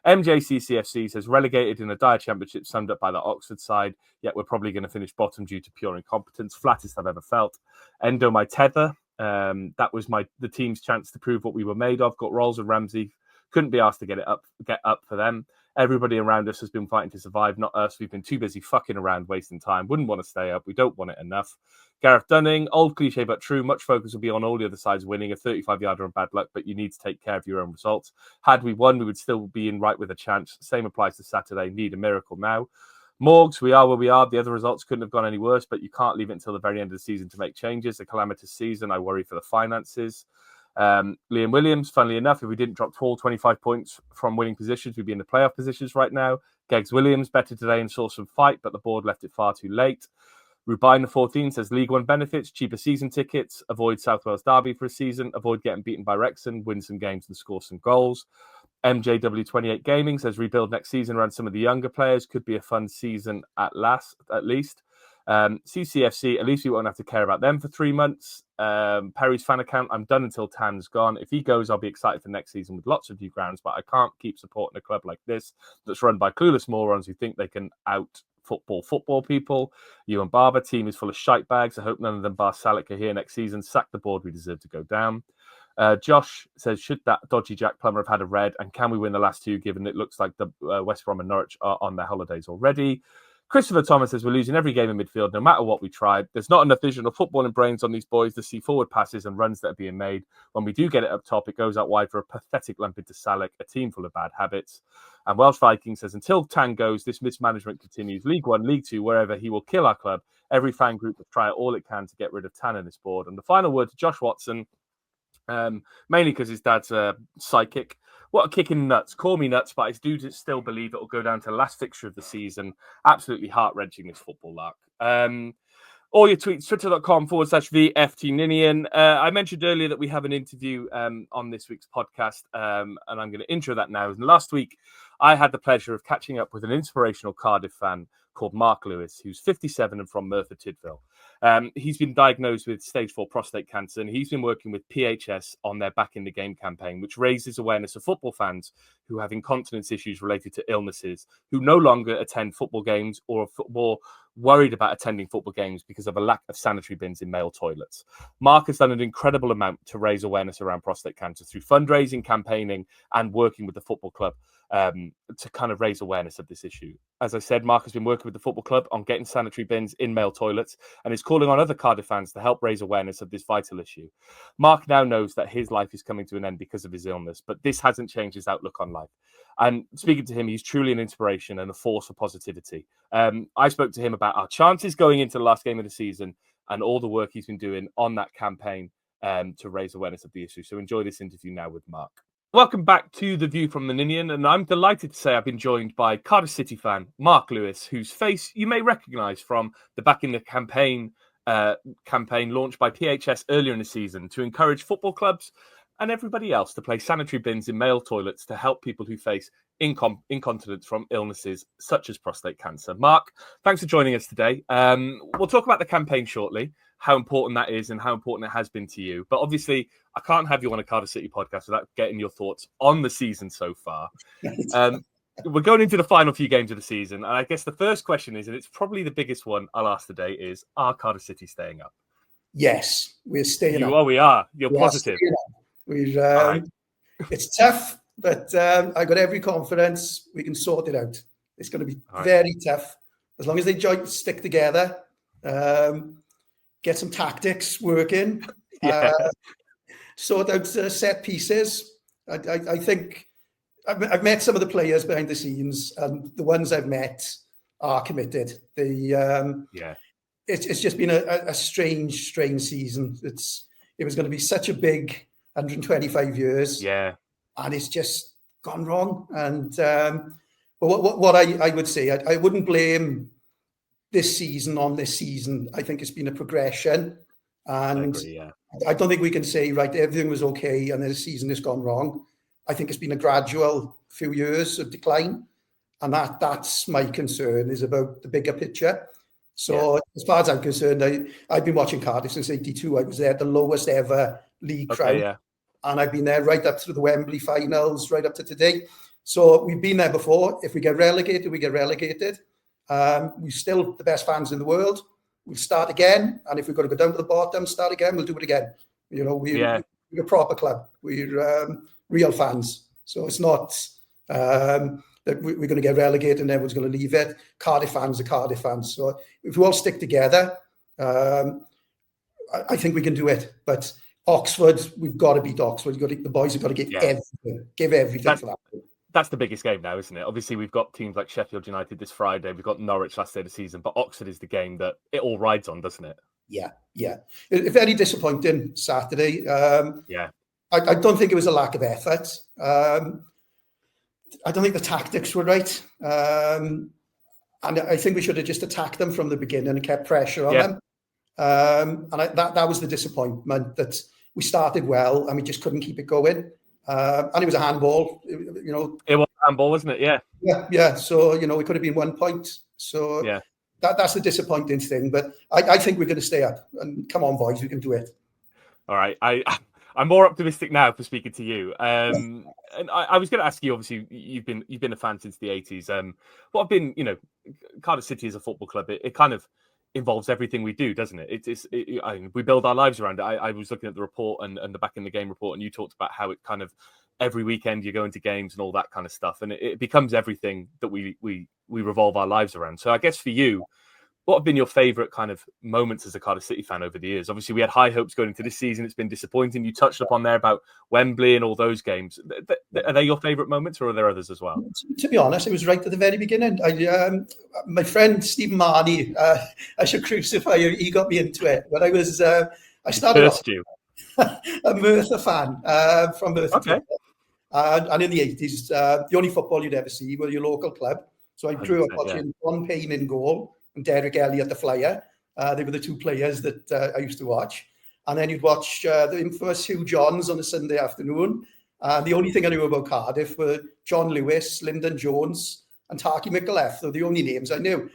MJCCFC says, relegated in a dire Championship summed up by the Oxford side, yet we're probably going to finish bottom due to pure incompetence. Flattest I've ever felt. Endo my tether. That was the team's chance to prove what we were made of. Got Rolls and Ramsey. Couldn't be asked to get up for them. Everybody around us has been fighting to survive, not us. We've been too busy fucking around, wasting time. Wouldn't want to stay up. We don't want it enough. Gareth Dunning, old cliche but true. Much focus will be on all the other sides winning. A 35-yarder and bad luck, but you need to take care of your own results. Had we won, we would still be in right with a chance. Same applies to Saturday. Need a miracle now. Morgs, we are where we are. The other results couldn't have gone any worse, but you can't leave it until the very end of the season to make changes. A calamitous season. I worry for the finances. Liam Williams, funnily enough, if we didn't drop 25 points from winning positions, we'd be in the playoff positions right now. Geggs Williams, better today and saw some fight, but the board left it far too late. Rubina 14 says League One benefits, cheaper season tickets, avoid South Wales Derby for a season, avoid getting beaten by Wrexham, win some games and score some goals. MJW28 Gaming says rebuild next season around some of the younger players, could be a fun season at least. CCFC, at least we won't have to care about them for 3 months. Perry's fan account, I'm done until Tan's gone. If he goes, I'll be excited for next season with lots of new grounds, but I can't keep supporting a club like this that's run by clueless morons who think they can out football people. You and Barber, team is full of shite bags. I hope none of them bar Salic are here next season. Sack the board, we deserve to go down. Josh says, should that dodgy Jack Plummer have had a red, and can we win the last two given it looks like the West Brom and Norwich are on their holidays already? Christopher Thomas says, we're losing every game in midfield, no matter what we try. There's not enough vision or footballing brains on these boys to see forward passes and runs that are being made. When we do get it up top, it goes out wide for a pathetic lump into Salic, a team full of bad habits. And Welsh Viking says, until Tan goes, this mismanagement continues. League One, League Two, wherever, he will kill our club. Every fan group will try all it can to get rid of Tan and this board. And the final word to Josh Watson, mainly because his dad's a psychic. What a kick in nuts. Call me nuts, but I do still believe it will go down to the last fixture of the season. Absolutely heart-wrenching, this football lark. All your tweets, twitter.com/VFT Ninian. I mentioned earlier that we have an interview on this week's podcast, and I'm going to intro that now. And last week, I had the pleasure of catching up with an inspirational Cardiff fan called Mark Lewis, who's 57 and from Merthyr Tydfil. He's been diagnosed with stage 4 prostate cancer, and he's been working with PHS on their Back in the Game campaign, which raises awareness of football fans who have incontinence issues related to illnesses, who no longer attend football games or are more worried about attending football games because of a lack of sanitary bins in male toilets. Mark has done an incredible amount to raise awareness around prostate cancer through fundraising, campaigning, and working with the football club to kind of raise awareness of this issue. As I said, Mark has been working with the football club on getting sanitary bins in male toilets and is calling on other Cardiff fans to help raise awareness of this vital issue. Mark now knows that his life is coming to an end because of his illness, but this hasn't changed his outlook on life. And speaking to him, he's truly an inspiration and a force for positivity. I spoke to him about our chances going into the last game of the season and all the work he's been doing on that campaign to raise awareness of the issue. So enjoy this interview now with Mark. Welcome back to The View from the Ninian, and I'm delighted to say I've been joined by Cardiff City fan Mark Lewis, whose face you may recognise from the Back in the Campaign campaign launched by PHS earlier in the season to encourage football clubs and everybody else to place sanitary bins in male toilets to help people who face incontinence from illnesses such as prostate cancer. Mark, thanks for joining us today. We'll talk about the campaign shortly, how important that is and how important it has been to you. But obviously, I can't have you on a Cardiff City podcast without getting your thoughts on the season so far. We're going into the final few games of the season. And I guess the first question is, and it's probably the biggest one I'll ask today, is, are Cardiff City staying up? Yes, we're staying up. Oh, we are. You're positive. It's tough, but I've got every confidence we can sort it out. It's going to be very tough. As long as they stick together, get some tactics working, sort out set pieces. I think I've met some of the players behind the scenes, and the ones I've met are committed. It's just been a strange season. It was going to be such a big 125 years, and it's just gone wrong. And but what I would say, I wouldn't blame this season on this season. I think it's been a progression, and I don't think we can say everything was okay and then the season has gone wrong. I think it's been a gradual few years of decline, And that's my concern, is about the bigger picture. So as far as I'm concerned, I've been watching Cardiff since '82. I was there at the lowest ever league crowd. Yeah. And I've been there right up to the Wembley finals, right up to today. So we've been there before. If we get relegated, we get relegated. We're still the best fans in the world. We'll start again. And if we've got to go down to the bottom, start again, we'll do it again. You know, we're a proper club. We're real fans. So it's not that we're going to get relegated and everyone's going to leave it. Cardiff fans are Cardiff fans. So if we all stick together, I think we can do it. But Oxford, we've got to beat Oxford. The boys have got to give everything. Give everything for that. That's the biggest game now, isn't it? Obviously, we've got teams like Sheffield United this Friday. We've got Norwich last day of the season. But Oxford is the game that it all rides on, doesn't it? Yeah. Very disappointing Saturday. I don't think it was a lack of effort. I don't think the tactics were right. And I think we should have just attacked them from the beginning and kept pressure on them. And that was the disappointment, that we started well and we just couldn't keep it going. And it was a handball, you know. It was a handball, wasn't it? Yeah. So, you know, it could have been 1 point. So that's the disappointing thing. But I think we're going to stay up. And come on, boys, we can do it. All right. I'm more optimistic now for speaking to you. And I was going to ask you, obviously, you've been a fan since the 80s. What have been, you know, Cardiff City as a football club, it kind of involves everything we do, doesn't it? We build our lives around it. I was looking at the report and the Back in the Game report, and you talked about how it kind of every weekend you go into games and all that kind of stuff, and it becomes everything that we revolve our lives around. So I guess for you, what have been your favourite kind of moments as a Cardiff City fan over the years? Obviously, we had high hopes going into this season. It's been disappointing. You touched upon there about Wembley and all those games. Are they your favourite moments, or are there others as well? To be honest, it was right at the very beginning. My friend Stephen Marnie, I should crucify you. He got me into it. When I started off a Merthyr fan from Merthyr. Okay. And in the 80s, the only football you'd ever see were your local club. So I grew up watching John Payne in goal and Derek Elliott, the flyer. They were the two players that I used to watch. And then you'd watch the infamous Hugh Johns on a Sunday afternoon. The only thing I knew about Cardiff were John Lewis, Lyndon Jones, and Taki Micallef. They were the only names I knew.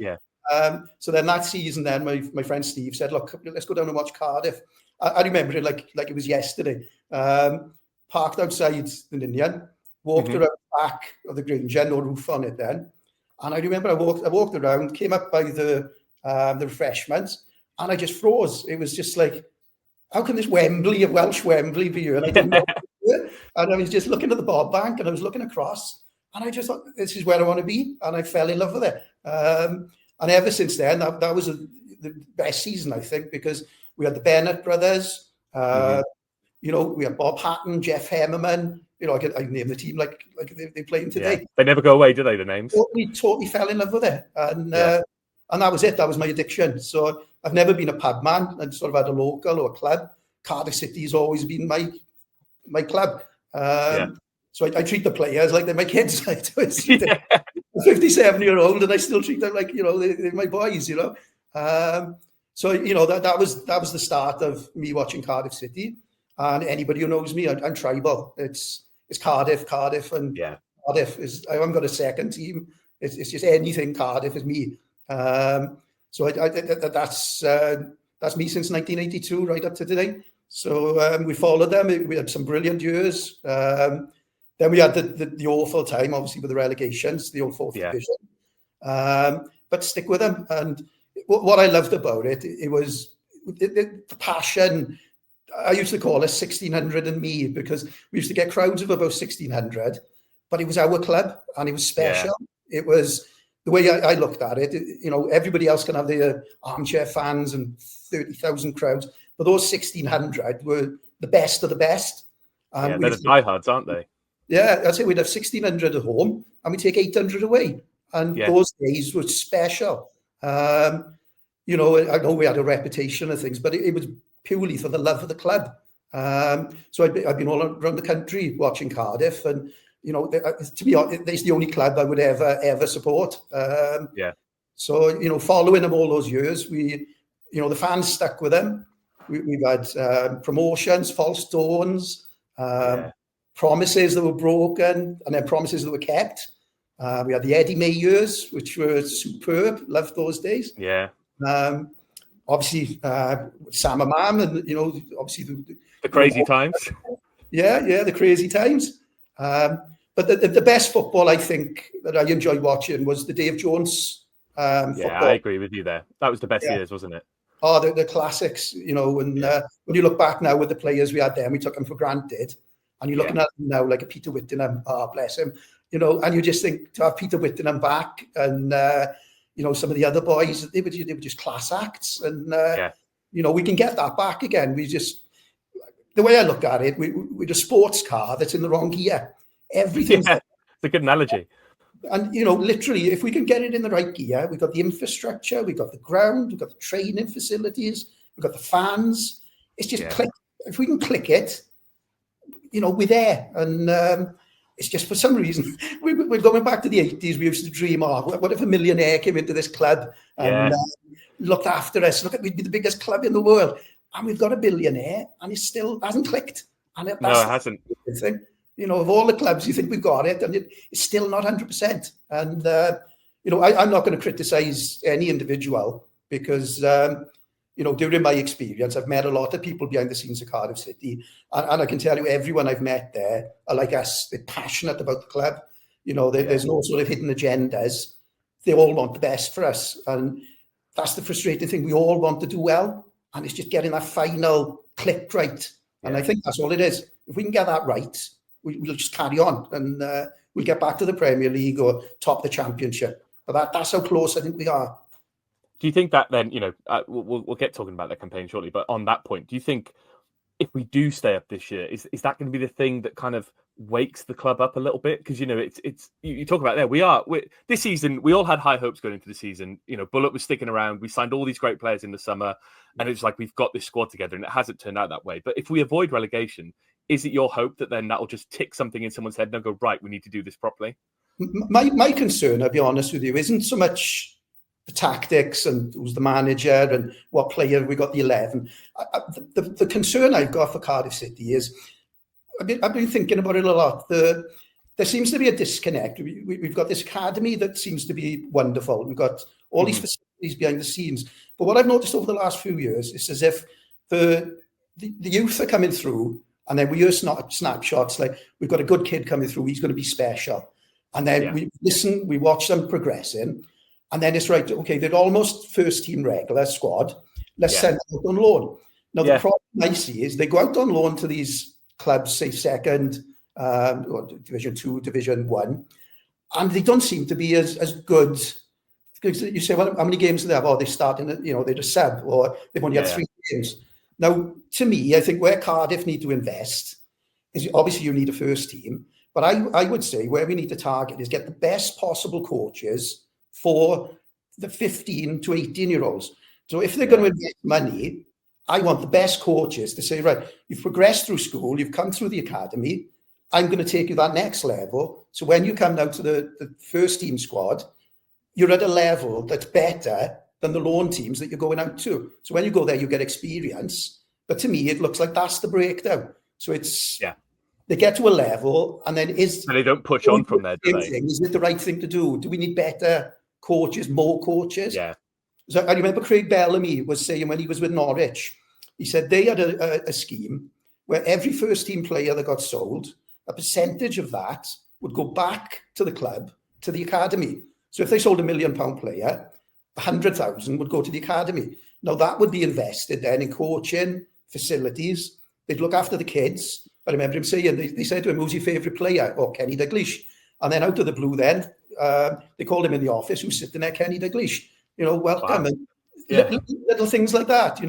So then that season, then my friend Steve said, "Look, let's go down and watch Cardiff." I remember it like it was yesterday. Parked outside the Ninian, walked around the back of the Granger, no roof on it then. And I remember I walked around, came up by the refreshments, and I just froze. It was just like, how can this Welsh Wembley be here? And I didn't know. And I was just looking at the bob bank, and I was looking across, and I just thought, this is where I want to be. And I fell in love with it. And ever since then, that was the best season, I think, because we had the Bennett brothers. You know, we had Bob Hatton, Jeff Hemmerman. You know, I name the team like they're playing today. They never go away, do they, the names? Totally fell in love with it. And that was it. That was my addiction. So I've never been a pub man. I've sort of had a local or a club. Cardiff City has always been my club. So I treat the players like they're my kids. I'm 57-year-old and I still treat them like, you know, they're my boys, you know. So, you know, that was the start of me watching Cardiff City. And anybody who knows me, I'm tribal. It's Cardiff, and Cardiff is. I haven't got a second team. It's just anything Cardiff is me. So that's me since 1982, right up to today. So we followed them. We had some brilliant years. Then we had the awful time, obviously, with the relegations, the old fourth division. But stick with them. And what I loved about it, it was the passion. I used to call it 1600 and me, because we used to get crowds of about 1600, but it was our club and it was special. It was the way I looked at it. You know, everybody else can have their armchair fans and 30,000 crowds, but those 1600 were the best of the best. They're the diehards, aren't they? Yeah, I'd say we'd have 1600 at home and we take 800 away. And those days were special. You know, I know we had a reputation of things, but it was purely for the love of the club. So I've been all around the country watching Cardiff, and you know, to be honest, it's the only club I would ever support. So you know, following them all those years, you know, the fans stuck with them. We've had promotions, false dawns, promises that were broken, and then promises that were kept. We had the Eddie May years, which were superb. Loved those days. Yeah. Obviously, Sam Amam, and obviously the crazy times. Yeah, the crazy times. But the best football I think that I enjoyed watching was the Dave Jones football. I agree with you there. That was the best years, wasn't it? Oh, the classics, and when you look back now with the players we had then, we took them for granted. And you're looking at them now like a Peter Whittingham, bless him, and you just think to have Peter Whittingham back and, some of the other boys, they were just class acts. And, we can get that back again. The way I look at it, we're a sports car that's in the wrong gear. Everything's... Yeah, it's a good analogy. And, literally, if we can get it in the right gear, we've got the infrastructure, we've got the ground, we've got the training facilities, we've got the fans. It's just click. If we can click it, we're there. And it's just for some reason, we're going back to the 80s. We used to dream, what if a millionaire came into this club and looked after us? We'd be the biggest club in the world. And we've got a billionaire and it still hasn't clicked. And it hasn't. Thing. Of all the clubs, you think we've got it, and it's still not 100%. And, I'm not going to criticize any individual because, during my experience, I've met a lot of people behind the scenes of Cardiff City. And I can tell you, everyone I've met there are like us. They're passionate about the club. There's no sort of hidden agendas. They all want the best for us. And that's the frustrating thing. We all want to do well. And it's just getting that final click right. And I think that's all it is. If we can get that right, we'll just carry on and we'll get back to the Premier League or top the Championship. But that's how close I think we are. Do you think that then, we'll get talking about the campaign shortly, but on that point, do you think if we do stay up this year, is that going to be the thing that kind of wakes the club up a little bit? Because, it's you talk about there, this season, we all had high hopes going into the season. Bullock was sticking around. We signed all these great players in the summer and it's like we've got this squad together and it hasn't turned out that way. But if we avoid relegation, is it your hope that then that'll just tick something in someone's head and they'll go, right, we need to do this properly? My concern, I'll be honest with you, isn't so much the tactics and who's the manager and what player we got the 11. The concern I've got for Cardiff City is, I've been thinking about it a lot. There seems to be a disconnect. We've got this academy that seems to be wonderful. We've got all these facilities behind the scenes. But what I've noticed over the last few years is as if the youth are coming through and then we hear snapshots like we've got a good kid coming through, he's going to be special. And then we listen, we watch them progressing. And then it's right, okay, they're almost first team regular squad. Let's send them out on loan. Now, the problem I see is they go out on loan to these clubs, say second, or Division 2, Division 1, and they don't seem to be as good. Because you say, well, how many games do they have? Oh, they start in, they're a sub, or they've only had 3 games. Now, to me, I think where Cardiff need to invest is obviously you need a first team, but I would say where we need to target is get the best possible coaches for the 15 to 18-year-olds. So if they're going to invest money, I want the best coaches to say, right, you've progressed through school, you've come through the academy, I'm going to take you that next level. So when you come now to the first team squad, you're at a level that's better than the loan teams that you're going out to. So when you go there, you get experience. But to me, it looks like that's the breakdown. So it's... They get to a level and then So they don't push on from there, do they? Is it the right thing to do? Do we need better coaches, more coaches? Yeah. So I remember Craig Bellamy was saying when he was with Norwich, he said they had a scheme where every first team player that got sold, a percentage of that would go back to the club, to the academy. So if they sold £1 million player, 100,000 would go to the academy. Now that would be invested then in coaching, facilities. They'd look after the kids. I remember him saying, they said to him, who's your favourite player? Oh, Kenny Dalglish. And then out of the blue then, they called him in the office, who's sitting there, Kenny Dalglish. Welcome. Wow. And little things like that,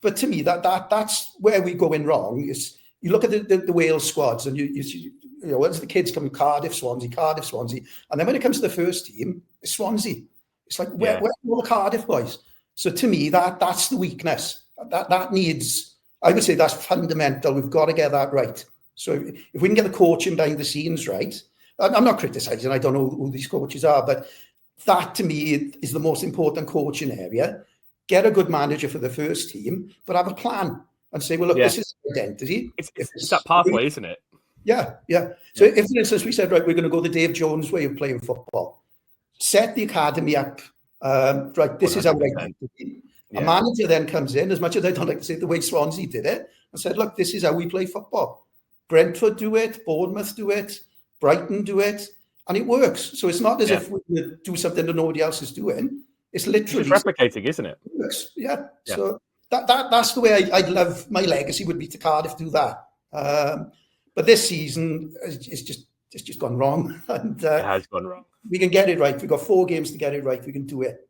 but to me, that's where we're going wrong. Is you look at the Wales squads and you see, once the kids come Cardiff, Swansea. And then when it comes to the first team, it's Swansea. It's like, where are all the Cardiff boys? So to me, that's the weakness. That needs... I would say that's fundamental. We've got to get that right. So if we can get the coaching behind the scenes right, I'm not criticising, I don't know who these coaches are, but that to me is the most important coaching area. Get a good manager for the first team, but have a plan and say, well, look, this is identity. It's that pathway, isn't it? Yeah. So if, for instance, we said, right, we're going to go the Dave Jones way of playing football, set the academy up, right, this 100%. Is how we like to be. A manager then comes in, as much as I don't like to say it, the way Swansea did it, and said, look, this is how we play football. Brentford do it, Bournemouth do it, Brighton do it, and it works. So it's not as if we do something that nobody else is doing. It's literally just replicating, isn't it? Works. Yeah. So that's the way I'd love my legacy would be to Cardiff do that. But this season, it's just gone wrong. And it has gone wrong. We can get it right. We've got 4 games to get it right. We can do it.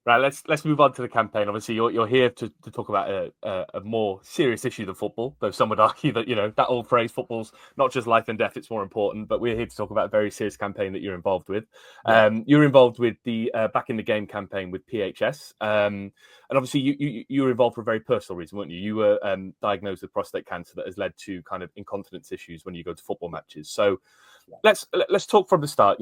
Right, let's move on to the campaign. Obviously, you're here to talk about a more serious issue than football, though some would argue that, that old phrase, football's not just life and death, it's more important. But we're here to talk about a very serious campaign that you're involved with. You're involved with the Back in the Game campaign with PHS. And obviously, you were involved for a very personal reason, weren't you? You were diagnosed with prostate cancer that has led to kind of incontinence issues when you go to football matches. So let's talk from the start.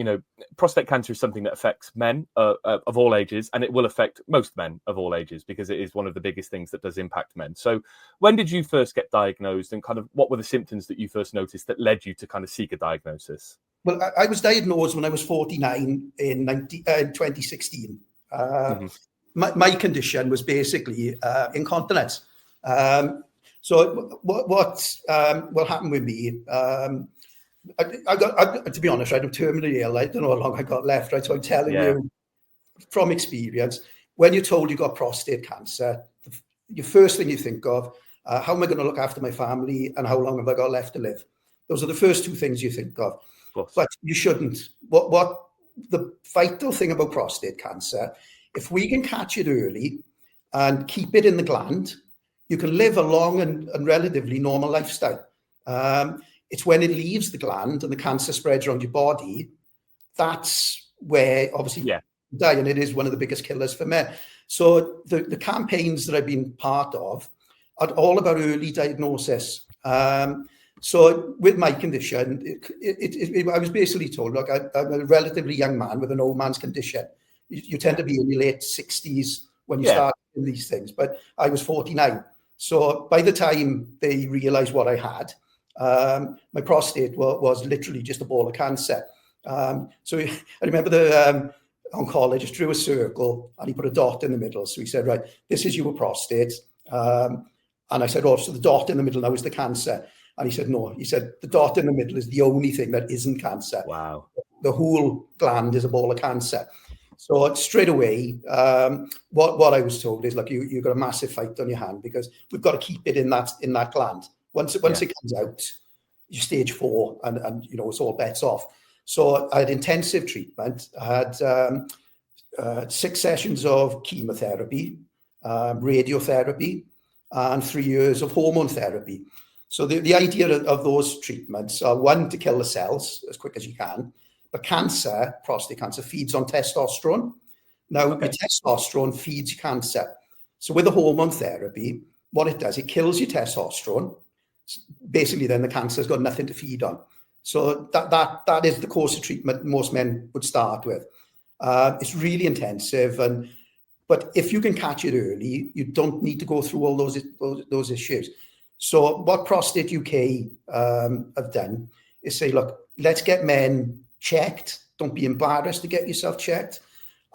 Prostate cancer is something that affects men of all ages, and it will affect most men of all ages because it is one of the biggest things that does impact men. So when did you first get diagnosed, and kind of what were the symptoms that you first noticed that led you to kind of seek a diagnosis? Well, I was diagnosed when I was 49 in 2016. My condition was basically incontinence. So what happened with me? I got, to be honest, right, I'm terminally ill. I don't know how long I got left, right? So I'm telling you from experience, when you're told you got prostate cancer, the first thing you think of, how am I going to look after my family and how long have I got left to live? Those are the first 2 things you think of. But you shouldn't. What the vital thing about prostate cancer, if we can catch it early and keep it in the gland, you can live a long and relatively normal lifestyle. It's when it leaves the gland and the cancer spreads around your body, that's where obviously you die, and it is one of the biggest killers for men. So the campaigns that I've been part of are all about early diagnosis. So with my condition, I was basically told, look, I'm a relatively young man with an old man's condition. You tend to be in your late 60s when you start doing these things, but I was 49. So by the time they realized what I had, my prostate was literally just a ball of cancer. So I remember the oncologist drew a circle and he put a dot in the middle. So he said, right, this is your prostate. And I said, oh, so the dot in the middle now is the cancer. And he said, no. He said, the dot in the middle is the only thing that isn't cancer. Wow. The whole gland is a ball of cancer. So straight away, what I was told is, like, you've got a massive fight on your hand because we've got to keep it in that gland. Once it comes out, you're stage 4, and it's all bets off. So I had intensive treatment. I had 6 sessions of chemotherapy, radiotherapy, and 3 years of hormone therapy. So the idea of those treatments are, 1, to kill the cells as quick as you can. But prostate cancer, feeds on testosterone. Now, your testosterone feeds your cancer. So with the hormone therapy, what it does, it kills your testosterone. Basically, then the cancer's got nothing to feed on. So that is the course of treatment most men would start with. It's really intensive, but if you can catch it early, you don't need to go through all those issues. So what Prostate UK have done is say, look, let's get men checked. Don't be embarrassed to get yourself checked.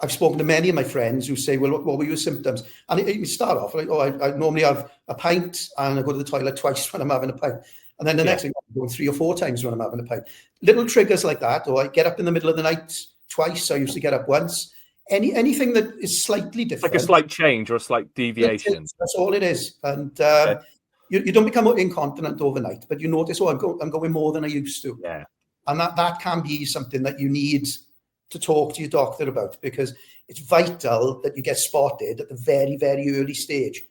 I've spoken to many of my friends who say, well, look, what were your symptoms? And you start off like, I normally have a pint and I go to the toilet twice when I'm having a pint. And then the next thing, I'm going 3 or 4 times when I'm having a pint. Little triggers like that, or I get up in the middle of the night twice. I used to get up once. Anything that is slightly different. Like a slight change or a slight deviation. That's all it is. And you don't become incontinent overnight, but you notice, I'm going more than I used to. Yeah. And that can be something that you need to talk to your doctor about, because it's vital that you get spotted at the very, very early stage.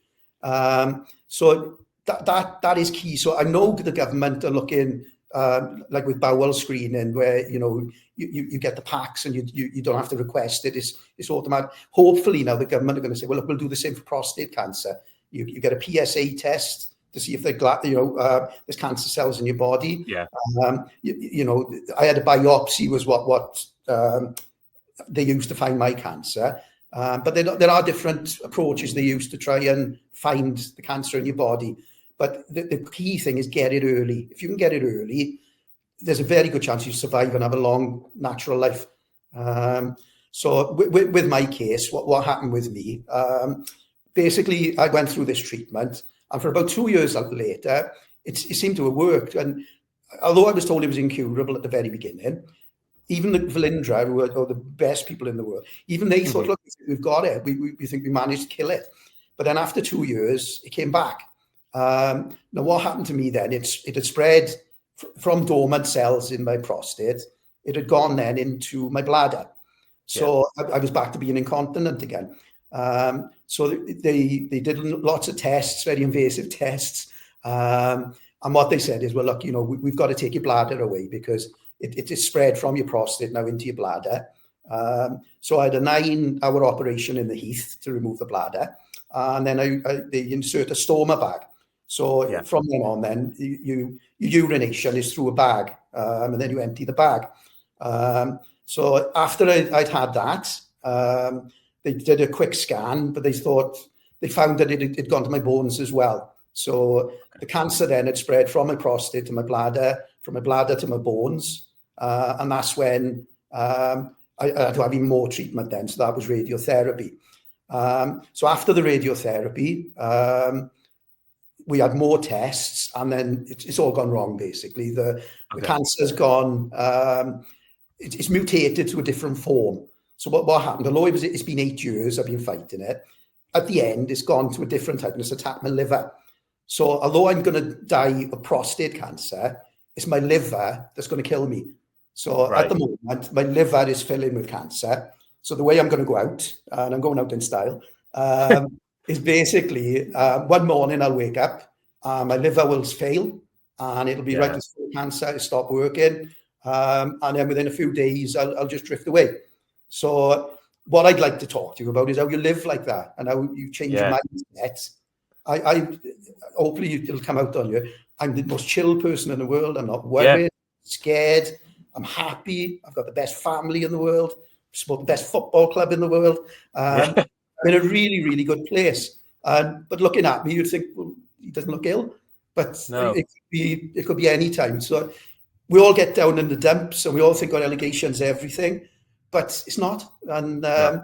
So that is key. So I know the government are looking like with bowel screening, where you get the packs and you don't have to request it. It's automatic. Hopefully now the government are going to say, well, look, we'll do the same for prostate cancer. You get a PSA test to see if there's cancer cells in your body. Yeah. I had a biopsy, was what they used to find my cancer. But there are different approaches they use to try and find the cancer in your body. But the key thing is get it early. If you can get it early, there's a very good chance you survive and have a long natural life. So with my case, what happened with me, basically I went through this treatment, and for about 2 years later, it seemed to have worked. And although I was told it was incurable at the very beginning, even the Velindra, who are the best people in the world, even they thought, look, we've got it. We think we managed to kill it. But then after 2 years, it came back. Now, what happened to me then, it had spread from dormant cells in my prostate. It had gone then into my bladder. So I was back to being incontinent again. So they did lots of tests, very invasive tests. And what they said is, well, look, we've got to take your bladder away because it is spread from your prostate now into your bladder. So I had a 9-hour operation in the Heath to remove the bladder. And then they insert a stoma bag. So from then on, then your urination is through a bag, and then you empty the bag. So after I'd had that, they did a quick scan, but they found that it had gone to my bones as well. So the cancer then had spread from my prostate to my bladder, from my bladder to my bones, and that's when I had to have even more treatment then. So that was radiotherapy. So after the radiotherapy, we had more tests, and then it's all gone wrong, basically. The cancer's gone, it's mutated to a different form. So what happened, although it's been 8 years I've been fighting it, at the end, it's gone to a different type, and it's attacked my liver. So although I'm going to die of prostate cancer, it's my liver that's going to kill me. So at the moment, my liver is filling with cancer. So the way I'm going to go out, and I'm going out in style, is basically one morning I'll wake up, my liver will fail, and it'll be right as full cancer, it'll stop working, and then within a few days I'll just drift away. So what I'd like to talk to you about is how you live like that and how you change your mindset. I hopefully it'll come out on you. I'm the most chill person in the world. I'm not worried, scared. I'm happy. I've got the best family in the world. Support the best football club in the world. I'm in a really, really good place. But looking at me, you'd think, well, he doesn't look ill. But it could be any time. So we all get down in the dumps and we all think our relegation's everything, but it's not. And, I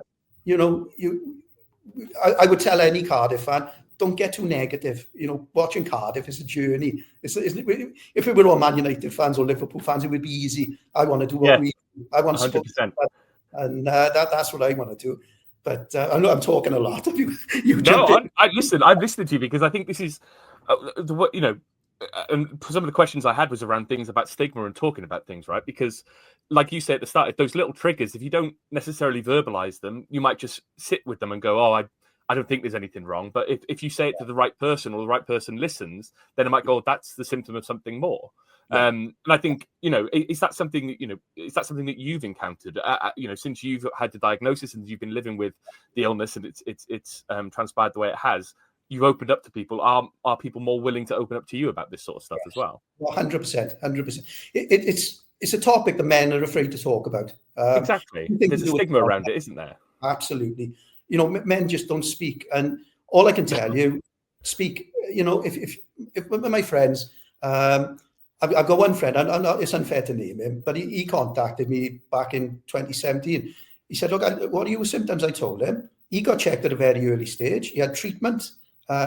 would tell any Cardiff fan, don't get too negative. Watching Cardiff is a journey. If we were all Man United fans or Liverpool fans, it would be easy. I want to do what we do. I want to support, and that's what I want to do. But I know I'm talking a lot. I've listened to you because I think this is and some of the questions I had was around things about stigma and talking about things, right? Because like you said at the start, if those little triggers, if you don't necessarily verbalize them, you might just sit with them and go, oh, I don't think there's anything wrong. But if you say it to the right person or the right person listens, then it might go, that's the symptom of something more. And I think, is that something that you've encountered, since you've had the diagnosis and you've been living with the illness and it's transpired the way it has, you've opened up to people. Are people more willing to open up to you about this sort of stuff as well? 100%. It's a topic that men are afraid to talk about. Exactly. There's a stigma around it, isn't there? Absolutely. Men just don't speak. And all I can tell you, speak, if with my friends, I've got one friend, and it's unfair to name him, but he contacted me back in 2017. He said, look, what are your symptoms? I told him. He got checked at a very early stage. He had treatment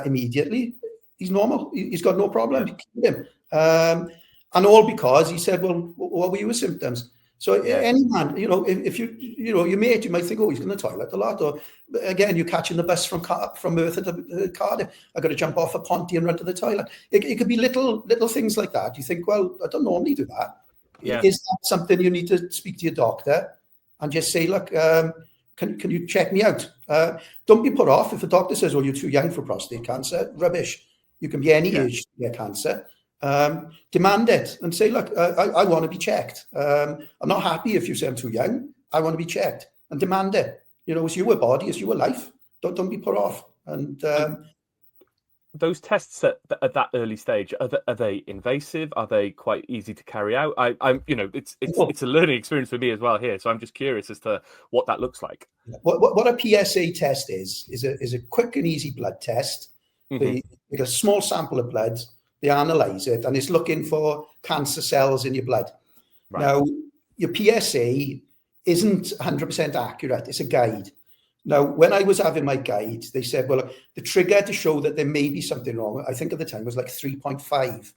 immediately. He's normal. He's got no problem. Him. And all because he said, well, what were your symptoms? So any man, if your mate, you might think, oh, he's going to the toilet a lot. Or again, you're catching the bus from Merthyr to Cardiff. I got to jump off a Ponty and run to the toilet. It could be little things like that. You think, well, I don't normally do that. Yeah. Is that something you need to speak to your doctor and just say, look, can you check me out? Don't be put off if the doctor says, oh, you're too young for prostate cancer. Rubbish. You can be any age to get cancer. Demand it and say, look, I want to be checked. I'm not happy if you say I'm too young. I want to be checked and demand it. It's your body, it's your life. Don't be put off. And those tests at that early stage, are they invasive? Are they quite easy to carry out? It's a learning experience for me as well here. So I'm just curious as to what that looks like. What a PSA test is a quick and easy blood test. They get a small sample of blood, they analyse it, and it's looking for cancer cells in your blood. Right. Now, your PSA isn't 100% accurate. It's a guide. Now, when I was having my guide, they said, well, the trigger to show that there may be something wrong, I think at the time was like 3.5.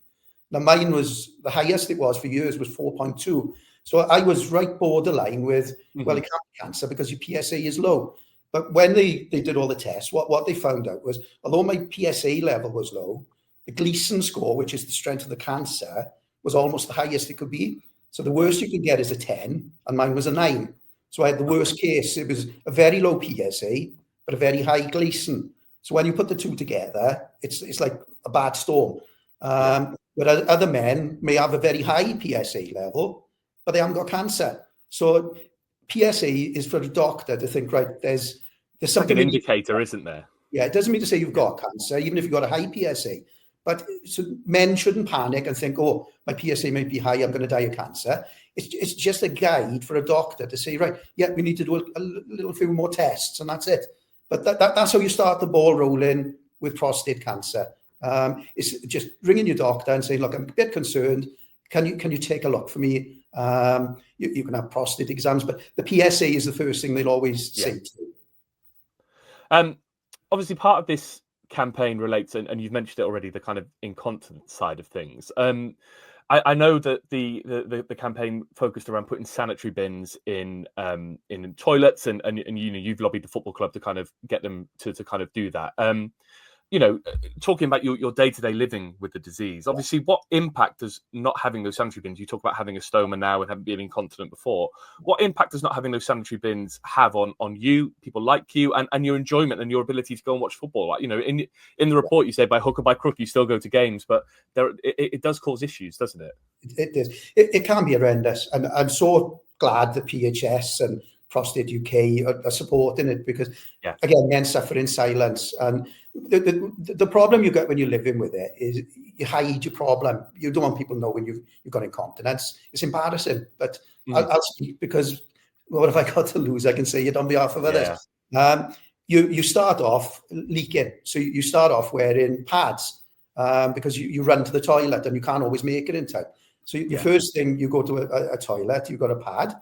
Now, mine was, the highest it was for years was 4.2. So I was right borderline with, well, it can't be cancer because your PSA is low. But when they did all the tests, what they found out was, although my PSA level was low, the Gleason score, which is the strength of the cancer, was almost the highest it could be. So the worst you can get is a 10, and mine was a 9. So I had the worst case. It was a very low PSA, but a very high Gleason. So when you put the two together, it's like a bad storm. But other men may have a very high PSA level, but they haven't got cancer. So PSA is for a doctor to think, right, there's something. Like an indicator, isn't there? Yeah, it doesn't mean to say you've got cancer, even if you've got a high PSA. But so men shouldn't panic and think, oh, my PSA may be high, I'm going to die of cancer. It's just a guide for a doctor to say, right, yeah, we need to do a little few more tests, and that's it. But that's how you start the ball rolling with prostate cancer. It's just ringing your doctor and saying, look, I'm a bit concerned. Can you take a look for me? You can have prostate exams, but the PSA is the first thing they'll always say to you. Obviously, part of this campaign relates, and you've mentioned it already, the kind of incontinence side of things. I know that the campaign focused around putting sanitary bins in toilets, and you've lobbied the football club to kind of get them to kind of do that. Talking about your day-to-day living with the disease, obviously, what impact does not having those sanitary bins, you talk about having a stoma now and having been incontinent before, what impact does not having those sanitary bins have on you, people like you, and your enjoyment and your ability to go and watch football? Like, in the report you say by hook or by crook you still go to games, but it does cause issues, doesn't it? It is. It can be horrendous, and I'm so glad that PHS and Prostate UK are supporting it, because again, men suffer in silence, and the problem you get when you're living with it is you hide your problem. You don't want people to know when you've got incontinence. It's embarrassing, but I'll speak, because what have I got to lose? I can say it on behalf of others. You start off leaking, so you start off wearing pads because you run to the toilet and you can't always make it in time. So the first thing, you go to a toilet, you've got a pad,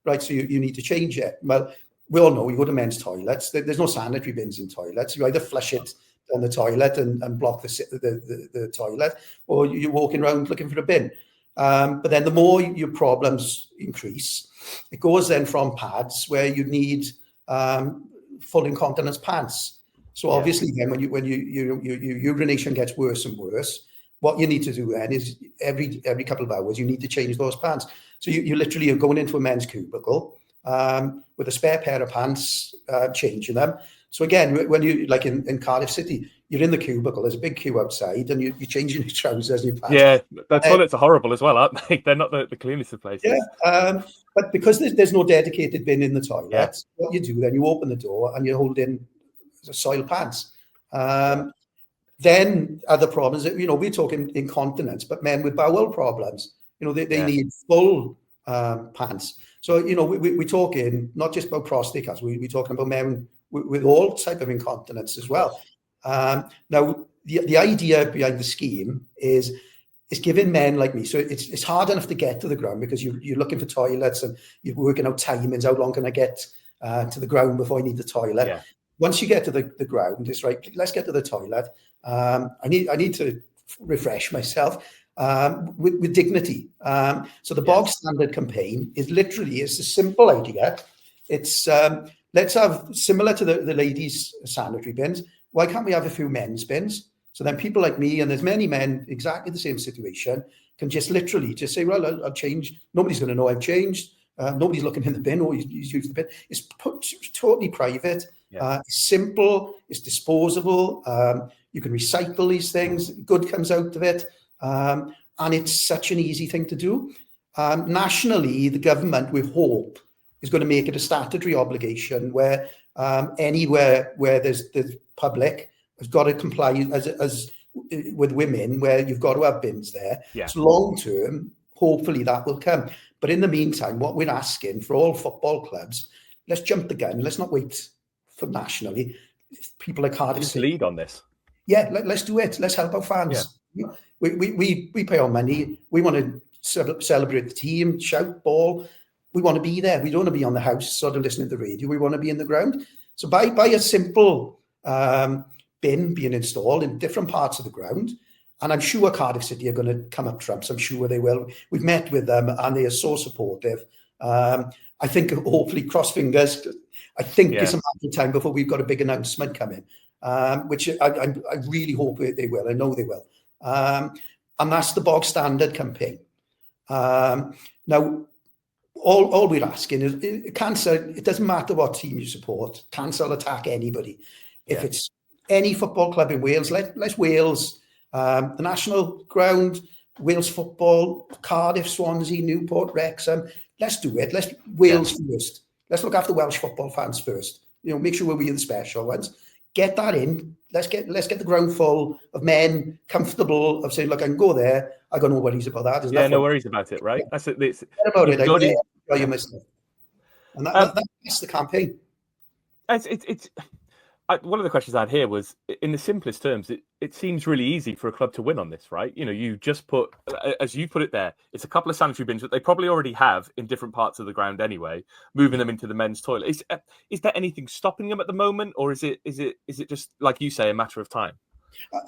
right? So you need to change it. Well, we all know you go to men's toilets. There's no sanitary bins in toilets. You either flush it down the toilet and block the toilet, or you're walking around looking for a bin. But then the more your problems increase, it goes then from pads where you need full incontinence pants. So obviously then when your urination gets worse and worse, what you need to do then is every couple of hours you need to change those pants. So you literally are going into a men's cubicle with a spare pair of pants, changing them. So again, when you, like in Cardiff City, you're in the cubicle, there's a big queue outside, and you're changing your trousers and your pants. Yeah, the toilets are horrible as well, aren't they? They're not the cleanest of places. Yeah, but because there's no dedicated bin in the toilet, what you do then, you open the door and you hold in soiled pants. Then other problems, we're talking incontinence, but men with bowel problems, they need full pants. So, we're talking not just about prostate cancer, we're talking about men with all type of incontinence as well. Now, the idea behind the scheme is giving men like me. So it's hard enough to get to the ground because you're looking for toilets and you're working out timings. How long can I get to the ground before I need the toilet? Yeah. Once you get to the ground, it's right. Let's get to the toilet. I need to refresh myself with dignity. So the bog standard campaign is literally a simple idea. It's let's have, similar to the ladies' sanitary bins, why can't we have a few men's bins? So then people like me, and there's many men exactly the same situation, can just literally just say, well, I'll change. Nobody's going to know I've changed. Nobody's looking in the bin or he's used the bin. It's totally private. It's simple. It's disposable. You can recycle these things. Good comes out of it. And it's such an easy thing to do. Nationally, the government, we hope, is going to make it a statutory obligation where anywhere where there's the public has got to comply as with women, where you've got to have bins there. So long term, hopefully that will come. But in the meantime, what we're asking for all football clubs, let's jump the gun. Let's not wait for nationally. People like Cardiff City lead on this. Yeah, let's do it. Let's help our fans. Yeah. We pay our money. We want to celebrate the team, shout, ball. We want to be there. We don't want to be on the house sort of listening to the radio. We want to be in the ground. So by a simple bin being installed in different parts of the ground, and I'm sure Cardiff City are going to come up trumps. I'm sure they will. We've met with them and they are so supportive. I think hopefully, cross fingers, I think it's a matter of time before we've got a big announcement coming, which I really hope they will. I know they will. And that's the bog standard campaign. Now, all we're asking is cancel. It doesn't matter what team you support. Cancel, attack anybody. If it's any football club in Wales, let's Wales, the national ground, Wales football, Cardiff, Swansea, Newport, Wrexham. Let's do it. Let's Wales first. Let's look after Welsh football fans first. Make sure we're the special ones. Get that in. Let's get the ground full of men comfortable of saying, look, I can go there. I got no worries about that. No worries about it, right? That's it. Forget about it. And that's the campaign. One of the questions I had here was, in the simplest terms, it seems really easy for a club to win on this, right? You just put, as you put it there, it's a couple of sanitary bins that they probably already have in different parts of the ground anyway, moving them into the men's toilet. Is there anything stopping them at the moment, or is it just, like you say, a matter of time?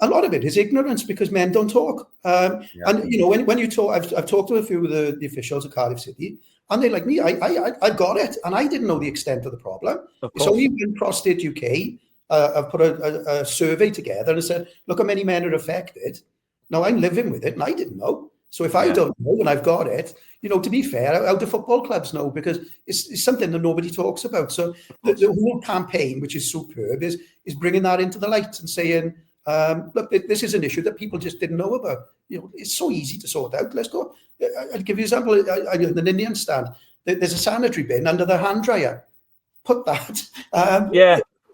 A lot of it is ignorance because men don't talk. And when you talk, I've talked to a few of the officials at Cardiff City, and they're like me. I got it, and I didn't know the extent of the problem. It's only when Prostate UK I've put a survey together and said, look how many men are affected. Now I'm living with it, and I didn't know. So if I don't know and I've got it, to be fair, how do football clubs know? Because it's something that nobody talks about. So the whole campaign, which is superb, is bringing that into the light and saying, look, this is an issue that people just didn't know about. It's so easy to sort out. Let's go. I'll give you an example. The Ninian stand, there's a sanitary bin under the hand dryer. Put that.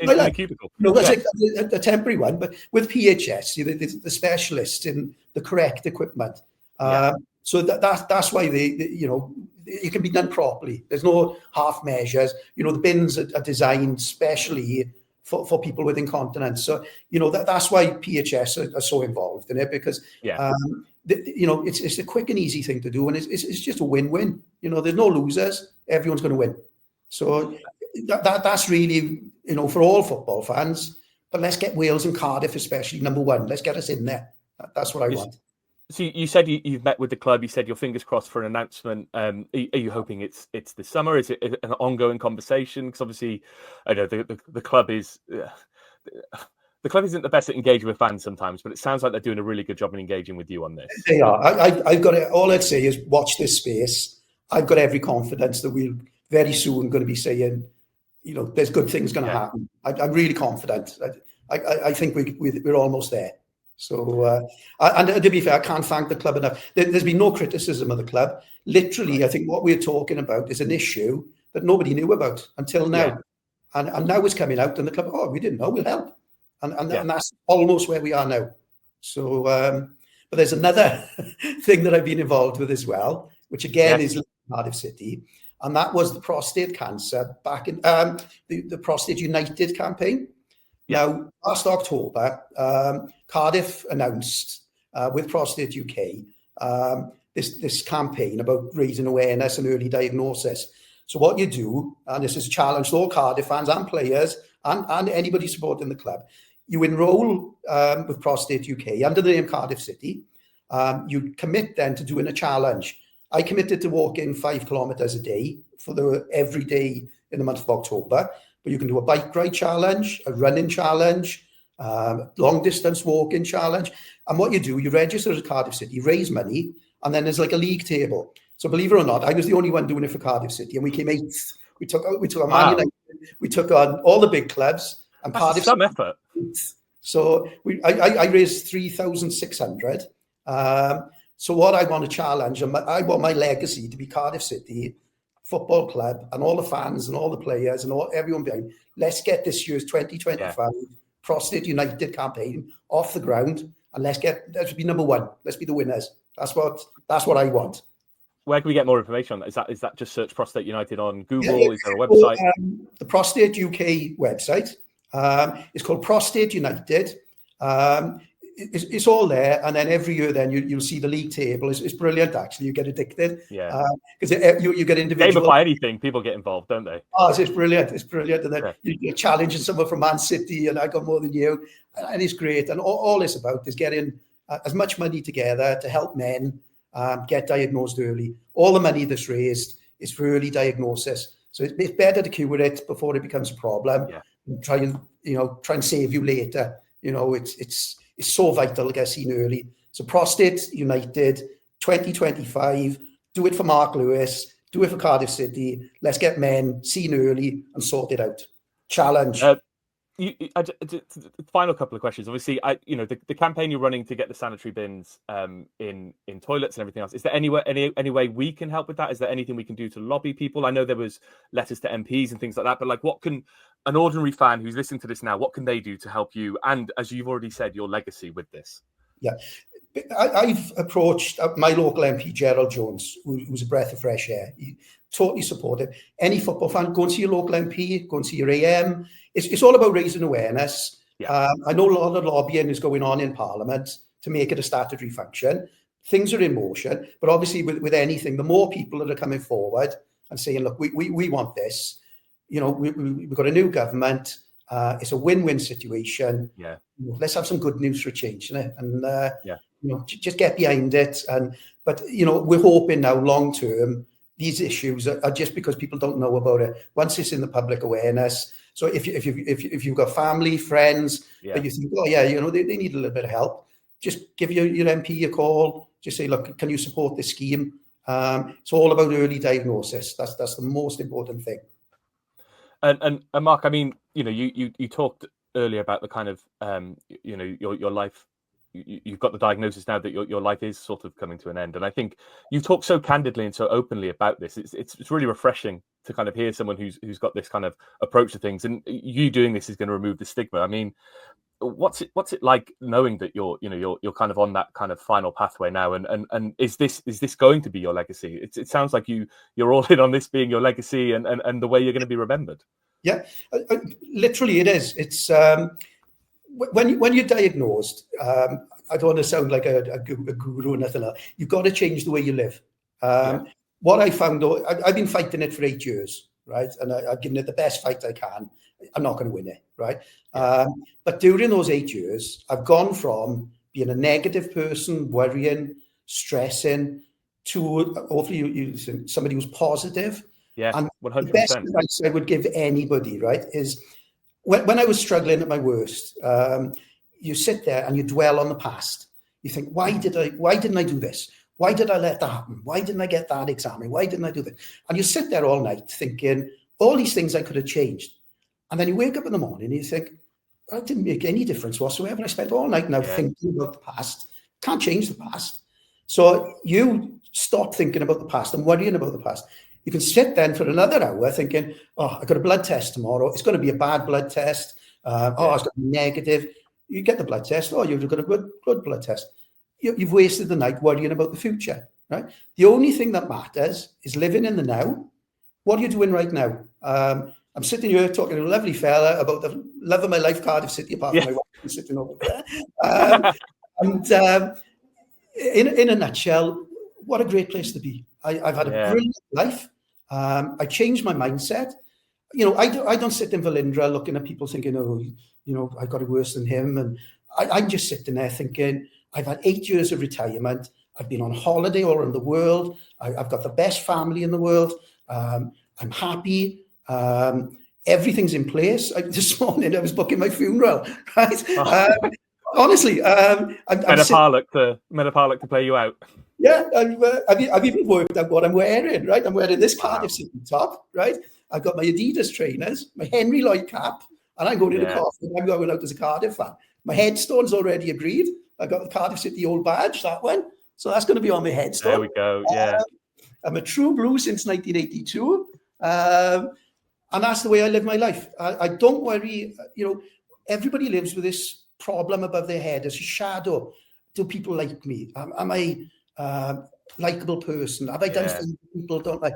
In the cubicle. That's like a temporary one, but with PHS, the specialists in the correct equipment. So that's why it can be done properly. There's no half measures. The bins are designed specially for people with incontinence. So that's why PHS are so involved in it, because it's a quick and easy thing to do, and it's just a win-win. There's no losers. Everyone's going to win. So that's really for all football fans. But let's get Wales and Cardiff especially number one. Let's get us in there. That's what I want. So you said you've met with the club. You said your fingers crossed for an announcement. Are you hoping it's this summer? Is it an ongoing conversation? Because obviously, I know the club is the club isn't the best at engaging with fans sometimes, but it sounds like they're doing a really good job in engaging with you on this. They are. I've got it. All I'd say is watch this space. I've got every confidence that we'll very soon going to be saying, there's good things going to happen. I'm really confident. I think we're almost there. So, and to be fair, I can't thank the club enough. There's been no criticism of the club. Literally, I think what we're talking about is an issue that nobody knew about until now. And now it's coming out, and the club, we didn't know, we'll help. And that's almost where we are now. So, but there's another thing that I've been involved with as well, which again is Cardiff City. And that was the prostate cancer back in the Prostate United campaign. Now, last October, Cardiff announced with Prostate UK this campaign about raising awareness and early diagnosis. So what you do, and this is a challenge to all Cardiff fans and players and anybody supporting the club, you enroll with Prostate UK under the name Cardiff City. You commit then to doing a challenge. I committed to walking 5 kilometers a day for every day in the month of October. But you can do a bike ride challenge, a running challenge, long distance walking challenge. And what you do, you register at Cardiff City, raise money, and then there's like a league table. So believe it or not, I was the only one doing it for Cardiff City, and we came 8th. We took on Man United, we took on all the big clubs, and That's Cardiff some effort. 8th. So I raised 3,600. So what I want to challenge, and I want my legacy to be Cardiff City Football Club and all the fans and all the players and everyone behind. Let's get this year's 2025 Prostate United campaign off the ground, and let's be number one. Let's be the winners. That's what I want. Where can we get more information on that? Is that just search Prostate United on Google? Is there a website? The Prostate UK website is called Prostate United. It's all there, and then every year, then you'll see the league table. It's brilliant, actually. You get addicted, because you get individual. Gamify anything, people get involved, don't they? Oh, it's brilliant! It's brilliant, and then you're challenging someone from Man City, and I got more than you, and it's great. And all it's about is getting as much money together to help men get diagnosed early. All the money that's raised is for early diagnosis, so it's better to cure it before it becomes a problem. And try and save you later. It's so vital to get seen early. So Prostate United, 2025, do it for Mark Lewis, do it for Cardiff City. Let's get men seen early and sort it out. Challenge. Final couple of questions. Obviously, the campaign you're running to get the sanitary bins in toilets and everything else. Is there any way we can help with that? Is there anything we can do to lobby people? I know there was letters to MPs and things like that, but like, what can an ordinary fan who's listening to this now, what can they do to help you? And as you've already said, your legacy with this. Yeah, I've approached my local MP, Gerald Jones, who's a breath of fresh air. He totally supportive. Any football fan, go and see your local MP, go and see your AM. It's all about raising awareness. I know a lot of lobbying is going on in Parliament to make it a statutory function. Things are in motion, but obviously with anything, the more people that are coming forward and saying, look, we want this. We've got a new government. It's a win-win situation. Let's have some good news for a change, and just get behind it. But we're hoping now, long term, these issues are just because people don't know about it. Once it's in the public awareness, so if you've got family, friends, that you think, they need a little bit of help, just give your MP a call. Just say, look, can you support this scheme? It's all about early diagnosis. That's the most important thing. And Mark, I mean, you talked earlier about the kind of, your life. You've got the diagnosis now that your life is sort of coming to an end, and I think you talk so candidly and so openly about this. It's really refreshing to kind of hear someone who's got this kind of approach to things, and you doing this is going to remove the stigma. I mean, what's it like knowing that you're kind of on that kind of final pathway now, and is this going to be your legacy? It sounds like you're all in on this being your legacy and the way you're going to be remembered. Yeah, literally it is. It's when you're diagnosed, I don't want to sound like a guru or nothing like that. You've got to change the way you live. What I found, though, I've been fighting it for 8 years, right? And I've given it the best fight I can. I'm not going to win it, right? But during those 8 years, I've gone from being a negative person, worrying, stressing, to hopefully somebody who's positive. Yeah, and 100%. The best advice I would give anybody, right, is when I was struggling at my worst, you sit there and you dwell on the past. You think, why didn't I do this? Why did I let that happen? Why didn't I get that exam? Why didn't I do that? And you sit there all night thinking, all these things I could have changed. And then you wake up in the morning and you think, that didn't make any difference whatsoever. I spent all night now thinking about the past. Can't change the past. So you stop thinking about the past and worrying about the past. You can sit then for another hour thinking, oh, I got a blood test tomorrow. It's going to be a bad blood test. It's going to be negative. You get the blood test. Oh, you've got a good blood test. You've wasted the night worrying about the future, right? The only thing that matters is living in the now. What are you doing right now? I'm sitting here talking to a lovely fella about the love of my life, Cardiff City, apart from my wife sitting over there. In a nutshell, what a great place to be. I've had a brilliant life. I changed my mindset. I don't sit in Velindre looking at people thinking, I got it worse than him. And I'm just sitting there thinking, I've had 8 years of retirement. I've been on holiday all around the world. I've got the best family in the world. I'm happy. Everything's in place. This morning I was booking my funeral, right? Honestly, Metaphoric to play you out. Yeah, I've even worked out what I'm wearing, right? I'm wearing this Cardiff City top, right? I've got my Adidas trainers, my Henry Lloyd cap, and I'm going to the coffee. I'm going out as a Cardiff fan. My headstone's already agreed. I got the Cardiff City old badge, that one. So that's going to be on my headstone. There we go, yeah. I'm a true blue since 1982. And that's the way I live my life. I don't worry. Everybody lives with this problem above their head as a shadow. Do people like me? Am I a likable person? Have I done things people don't like?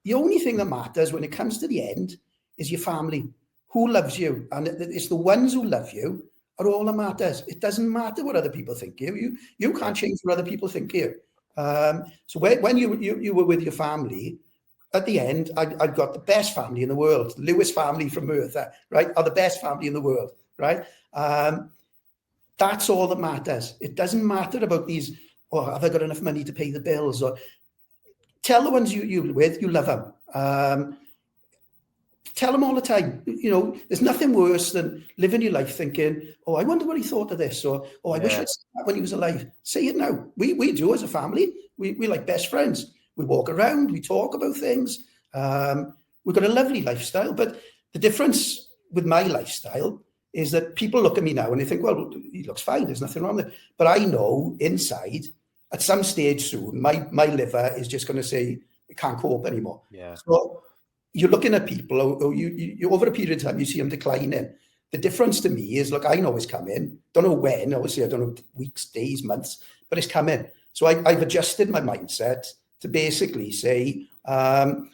The only thing that matters when it comes to the end is your family. Who loves you? And it's the ones who love you are all that matters. It doesn't matter what other people think of you. You can't change what other people think of you. So when you were with your family, at the end, I've got the best family in the world. Lewis family from Merthyr, right, are the best family in the world, right? That's all that matters. It doesn't matter about these, have I got enough money to pay the bills? Or tell the ones you're with, you love them. Tell them all the time. There's nothing worse than living your life thinking, I wonder what he thought of this, or I wish I'd seen that when he was alive. Say it now. We do as a family. We like best friends. We walk around, we talk about things. We've got a lovely lifestyle, but the difference with my lifestyle is that people look at me now and they think, well, he looks fine, there's nothing wrong with it. But I know inside, at some stage soon, my liver is just going to say, I can't cope anymore. Yeah. So you're looking at people, you over a period of time, you see them declining. The difference to me is, look, I know it's coming. Don't know when, obviously, I don't know, weeks, days, months, but it's coming. So I've adjusted my mindset to basically say, I'm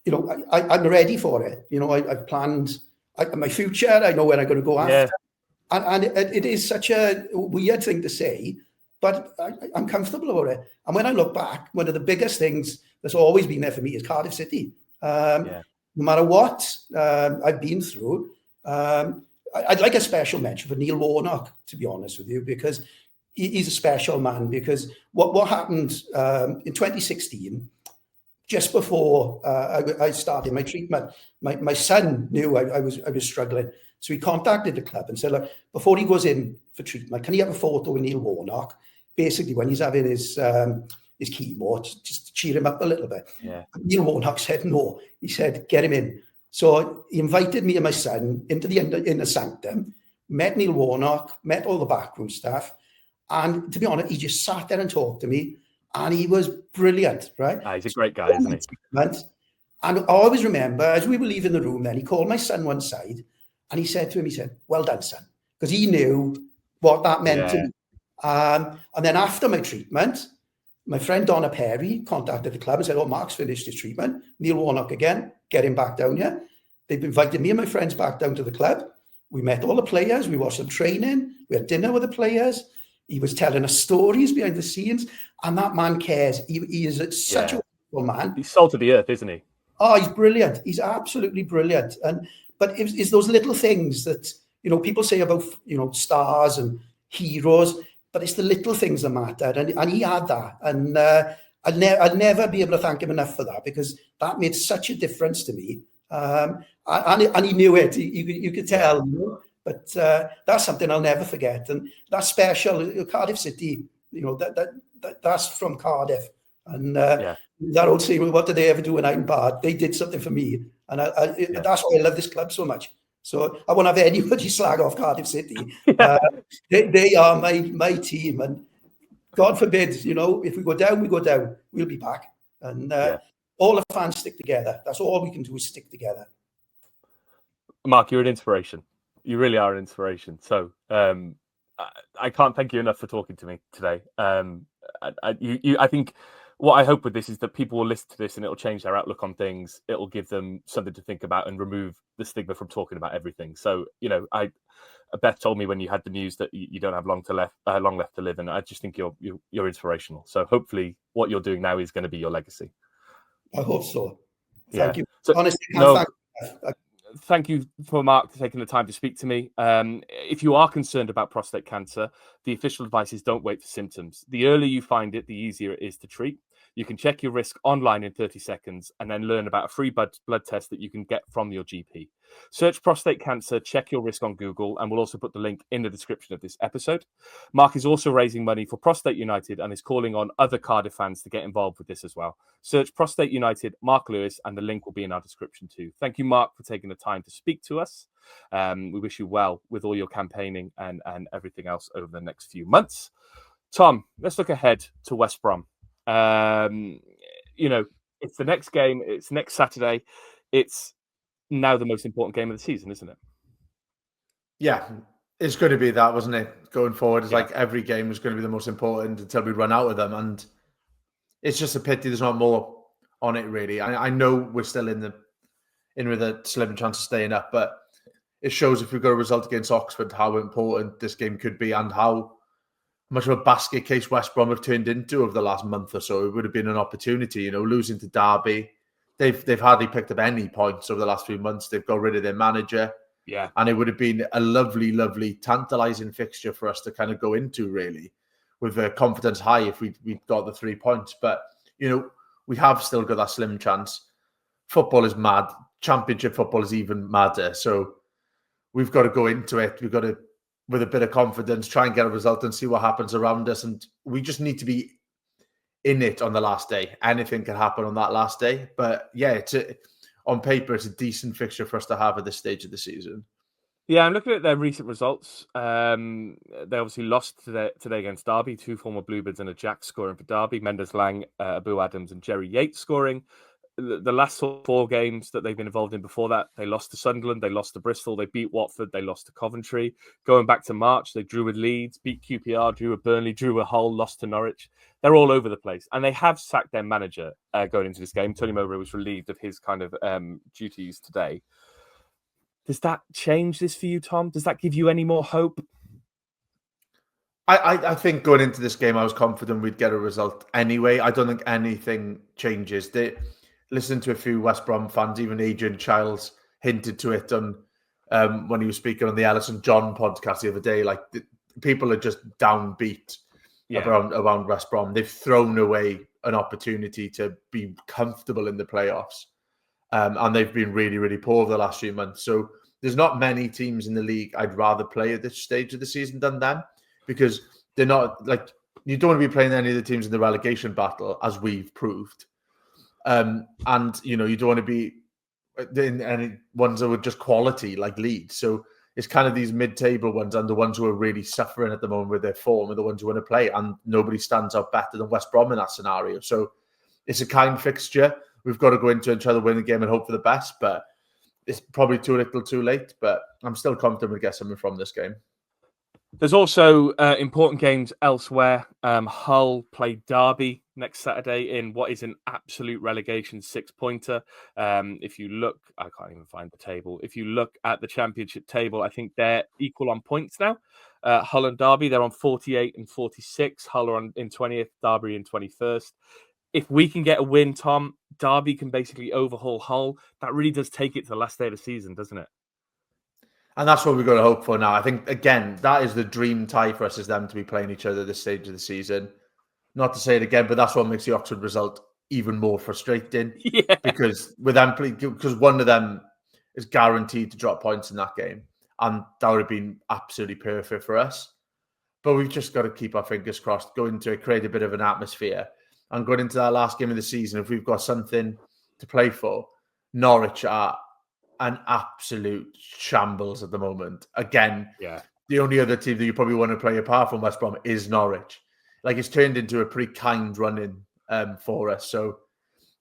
ready for it. I've planned my future. I know where I'm going to go after. And it is such a weird thing to say, but I'm comfortable about it. And when I look back, one of the biggest things that's always been there for me is Cardiff City. No matter what I've been through, I'd like a special mention for Neil Warnock, to be honest with you, because he's a special man. Because what happened in 2016, just before I started my treatment, my son knew I was struggling. So he contacted the club and said, look, before he goes in for treatment, can you have a photo with Neil Warnock? Basically, when he's having his chemo, just to cheer him up a little bit. Yeah. Neil Warnock said no. He said, get him in. So he invited me and my son into the inner sanctum, met Neil Warnock, met all the backroom staff. And to be honest, he just sat there and talked to me. And he was brilliant, right? He's a great guy, isn't he? And I always remember, as we were leaving the room then, he called my son one side and he said to him, well done, son. Because he knew what that meant to me. And then after my treatment, my friend Donna Perry contacted the club and said, Mark's finished his treatment. Neil Warnock again, get him back down here. They've invited me and my friends back down to the club. We met all the players. We watched them training. We had dinner with the players. He was telling us stories behind the scenes. And that man cares. He is such a wonderful man. He's salt of the earth, isn't he? Oh, he's brilliant. He's absolutely brilliant. But it's those little things that, people say about, stars and heroes, but it's the little things that matter. And he had that. And I'll never be able to thank him enough for that, because that made such a difference to me. And he knew it. You could tell. But that's something I'll never forget. And that's special. Cardiff City, that's from Cardiff. And that old saying, what did they ever do when I'm bad? They did something for me. And that's why I love this club so much. So I won't have anybody slag off Cardiff City. They are my team. And God forbid, if we go down, we go down. We'll be back. And all the fans stick together. That's all we can do, is stick together. Mark, you're an inspiration. You really are an inspiration. So I can't thank you enough for talking to me today. I think what I hope with this is that people will listen to this and it'll change their outlook on things. It'll give them something to think about and remove the stigma from talking about everything. So, Beth told me when you had the news that you don't have long left to live, and I just think you're inspirational. So hopefully what you're doing now is going to be your legacy. I hope so. Thank you. So, honestly, thank you for Mark taking the time to speak to me. If you are concerned about prostate cancer, the official advice is don't wait for symptoms. The earlier you find it, the easier it is to treat. You can check your risk online in 30 seconds and then learn about a free blood test that you can get from your GP. Search prostate cancer, check your risk on Google, and we'll also put the link in the description of this episode. Mark is also raising money for Prostate United and is calling on other Cardiff fans to get involved with this as well. Search Prostate United, Mark Lewis, and the link will be in our description too. Thank you, Mark, for taking the time to speak to us. We wish you well with all your campaigning and everything else over the next few months. Tom, let's look ahead to West Brom. It's the next game. It's next Saturday. It's now the most important game of the season, isn't it? Yeah, it's going to be that, wasn't it? Going forward, it's like every game was going to be the most important until we run out of them, and it's just a pity there's not more on it, really. I know we're still in with a slim chance of staying up, but it shows if we've got a result against Oxford how important this game could be and how much of a basket case West Brom have turned into over the last month or so. It would have been an opportunity, losing to Derby. They've hardly picked up any points over the last few months. They've got rid of their manager. Yeah. And it would have been a lovely, lovely, tantalising fixture for us to kind of go into, really, with the confidence high if we got the 3 points. But, we have still got that slim chance. Football is mad. Championship football is even madder. So we've got to go into it. We've got to, with a bit of confidence, try and get a result and see what happens around us. And we just need to be in it on the last day. Anything can happen on that last day. But yeah, on paper, it's a decent fixture for us to have at this stage of the season. Yeah, I'm looking at their recent results. They obviously lost today against Derby, 2 former Bluebirds and a Jack scoring for Derby, Mendes Lang, Abu Adams and Jerry Yates scoring. The last 4 games that they've been involved in before that, they lost to Sunderland, they lost to Bristol, they beat Watford, they lost to Coventry. Going back to March, they drew with Leeds, beat QPR, drew with Burnley, drew with Hull, lost to Norwich. They're all over the place. And they have sacked their manager going into this game. Tony Mowbray was relieved of his kind of duties today. Does that change this for you, Tom? Does that give you any more hope? I think going into this game, I was confident we'd get a result anyway. I don't think anything changes. Listen to a few West Brom fans, even Adrian Childs hinted to it on when he was speaking on the Ellison John podcast the other day. Like, people are just downbeat around West Brom. They've thrown away an opportunity to be comfortable in the playoffs. And they've been really, really poor over the last few months. So there's not many teams in the league I'd rather play at this stage of the season than them, because they're not, like, you don't want to be playing any of the teams in the relegation battle, as we've proved. And, you don't want to be in any ones that were just quality, like Leeds. So it's kind of these mid-table ones and the ones who are really suffering at the moment with their form are the ones who want to play. And nobody stands out better than West Brom in that scenario. So it's a kind fixture. We've got to go into it and try to win the game and hope for the best, but it's probably too little too late. But I'm still confident we'll get something from this game. There's also important games elsewhere. Hull play Derby next Saturday in what is an absolute relegation 6-pointer. If you look, I can't even find the table. If you look at the championship table, I think they're equal on points now. Hull and Derby, they're on 48 and 46. Hull are in 20th, Derby in 21st. If we can get a win, Tom, Derby can basically overhaul Hull. That really does take it to the last day of the season, doesn't it? And that's what we've got to hope for now. I think, again, that is the dream tie for us, is them to be playing each other at this stage of the season. Not to say it again, but that's what makes the Oxford result even more frustrating. Yeah. Because one of them is guaranteed to drop points in that game. And that would have been absolutely perfect for us. But we've just got to keep our fingers crossed, go into it, create a bit of an atmosphere. And going into that last game of the season, if we've got something to play for, Norwich are an absolute shambles at the moment. Again, the only other team that you probably want to play apart from West Brom is Norwich. Like, it's turned into a pretty kind run-in for us. So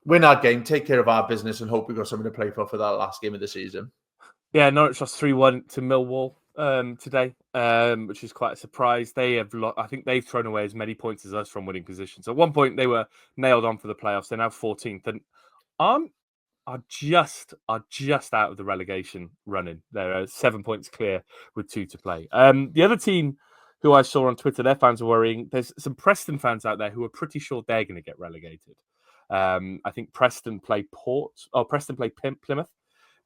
win our game, take care of our business, and hope we've got something to play for that last game of the season. Yeah, Norwich lost 3-1 to Millwall today, which is quite a surprise. I think they've thrown away as many points as us from winning positions. At one point, they were nailed on for the playoffs. They're now 14th, and are just out of the relegation running. They're 7 points clear with 2 to play. The other team who I saw on Twitter, their fans are worrying. There's some Preston fans out there who are pretty sure they're going to get relegated. I think Preston play Plymouth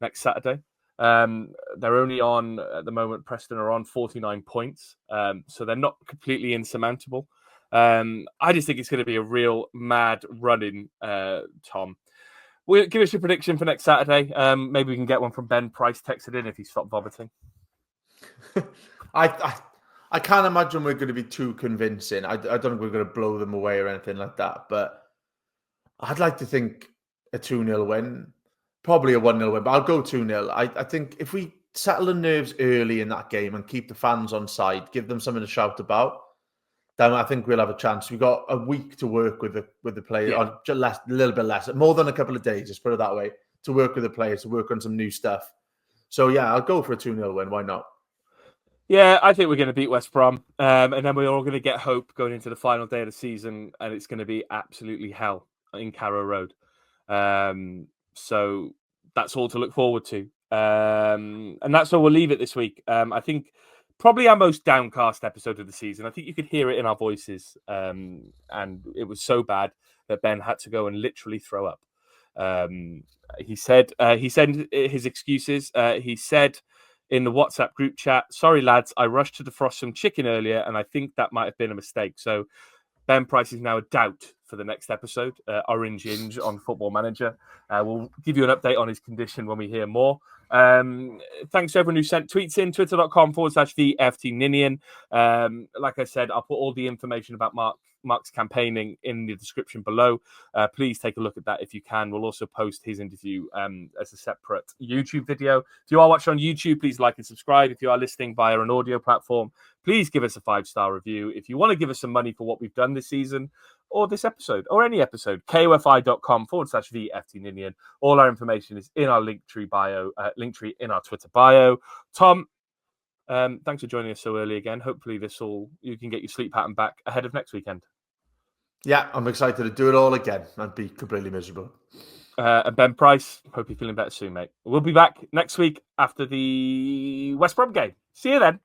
next Saturday. They're only on, at the moment, Preston are on 49 points. So they're not completely insurmountable. I just think it's going to be a real mad run-in, Tom. Well, give us your prediction for next Saturday. Maybe we can get one from Ben Price texted in if he stopped vomiting. I can't imagine we're going to be too convincing. I don't think we're going to blow them away or anything like that. But I'd like to think a 2-0 win. Probably a 1-0 win, but I'll go 2-0. I think if we settle the nerves early in that game and keep the fans on side, give them something to shout about, then I think we'll have a chance. We've got a week to work with the players, or just a little bit less, more than a couple of days, just put it that way, to work with the players, to work on some new stuff. So, yeah, I'll go for a 2-0 win. Why not? Yeah, I think we're going to beat West Brom. And then we're all going to get hope going into the final day of the season, and it's going to be absolutely hell in Carrow Road. So that's all to look forward to. And that's where we'll leave it this week. I think probably our most downcast episode of the season. I think you could hear it in our voices. And it was so bad that Ben had to go and literally throw up. He said his excuses. He said in the WhatsApp group chat, "Sorry, lads, I rushed to defrost some chicken earlier, and I think that might have been a mistake." So Ben Price is now a doubt for the next episode, Orange Inge on Football Manager. We'll give you an update on his condition when we hear more. Thanks to everyone who sent tweets in, twitter.com/VFT Ninian. Like I said, I'll put all the information about Mark's campaigning in the description below. Please take a look at that if you can. We'll also post his interview as a separate YouTube video. If you are watching on YouTube, please like and subscribe. If you are listening via an audio platform, please give us a 5-star review. If you want to give us some money for what we've done this season, or this episode, or any episode, kofi.com/VFT Ninian. All our information is in our Linktree bio, Linktree in our Twitter bio. Tom, thanks for joining us so early again. Hopefully you can get your sleep pattern back ahead of next weekend. Yeah, I'm excited to do it all again and be completely miserable. And Ben Price, hope you're feeling better soon, mate. We'll be back next week after the West Brom game. See you then.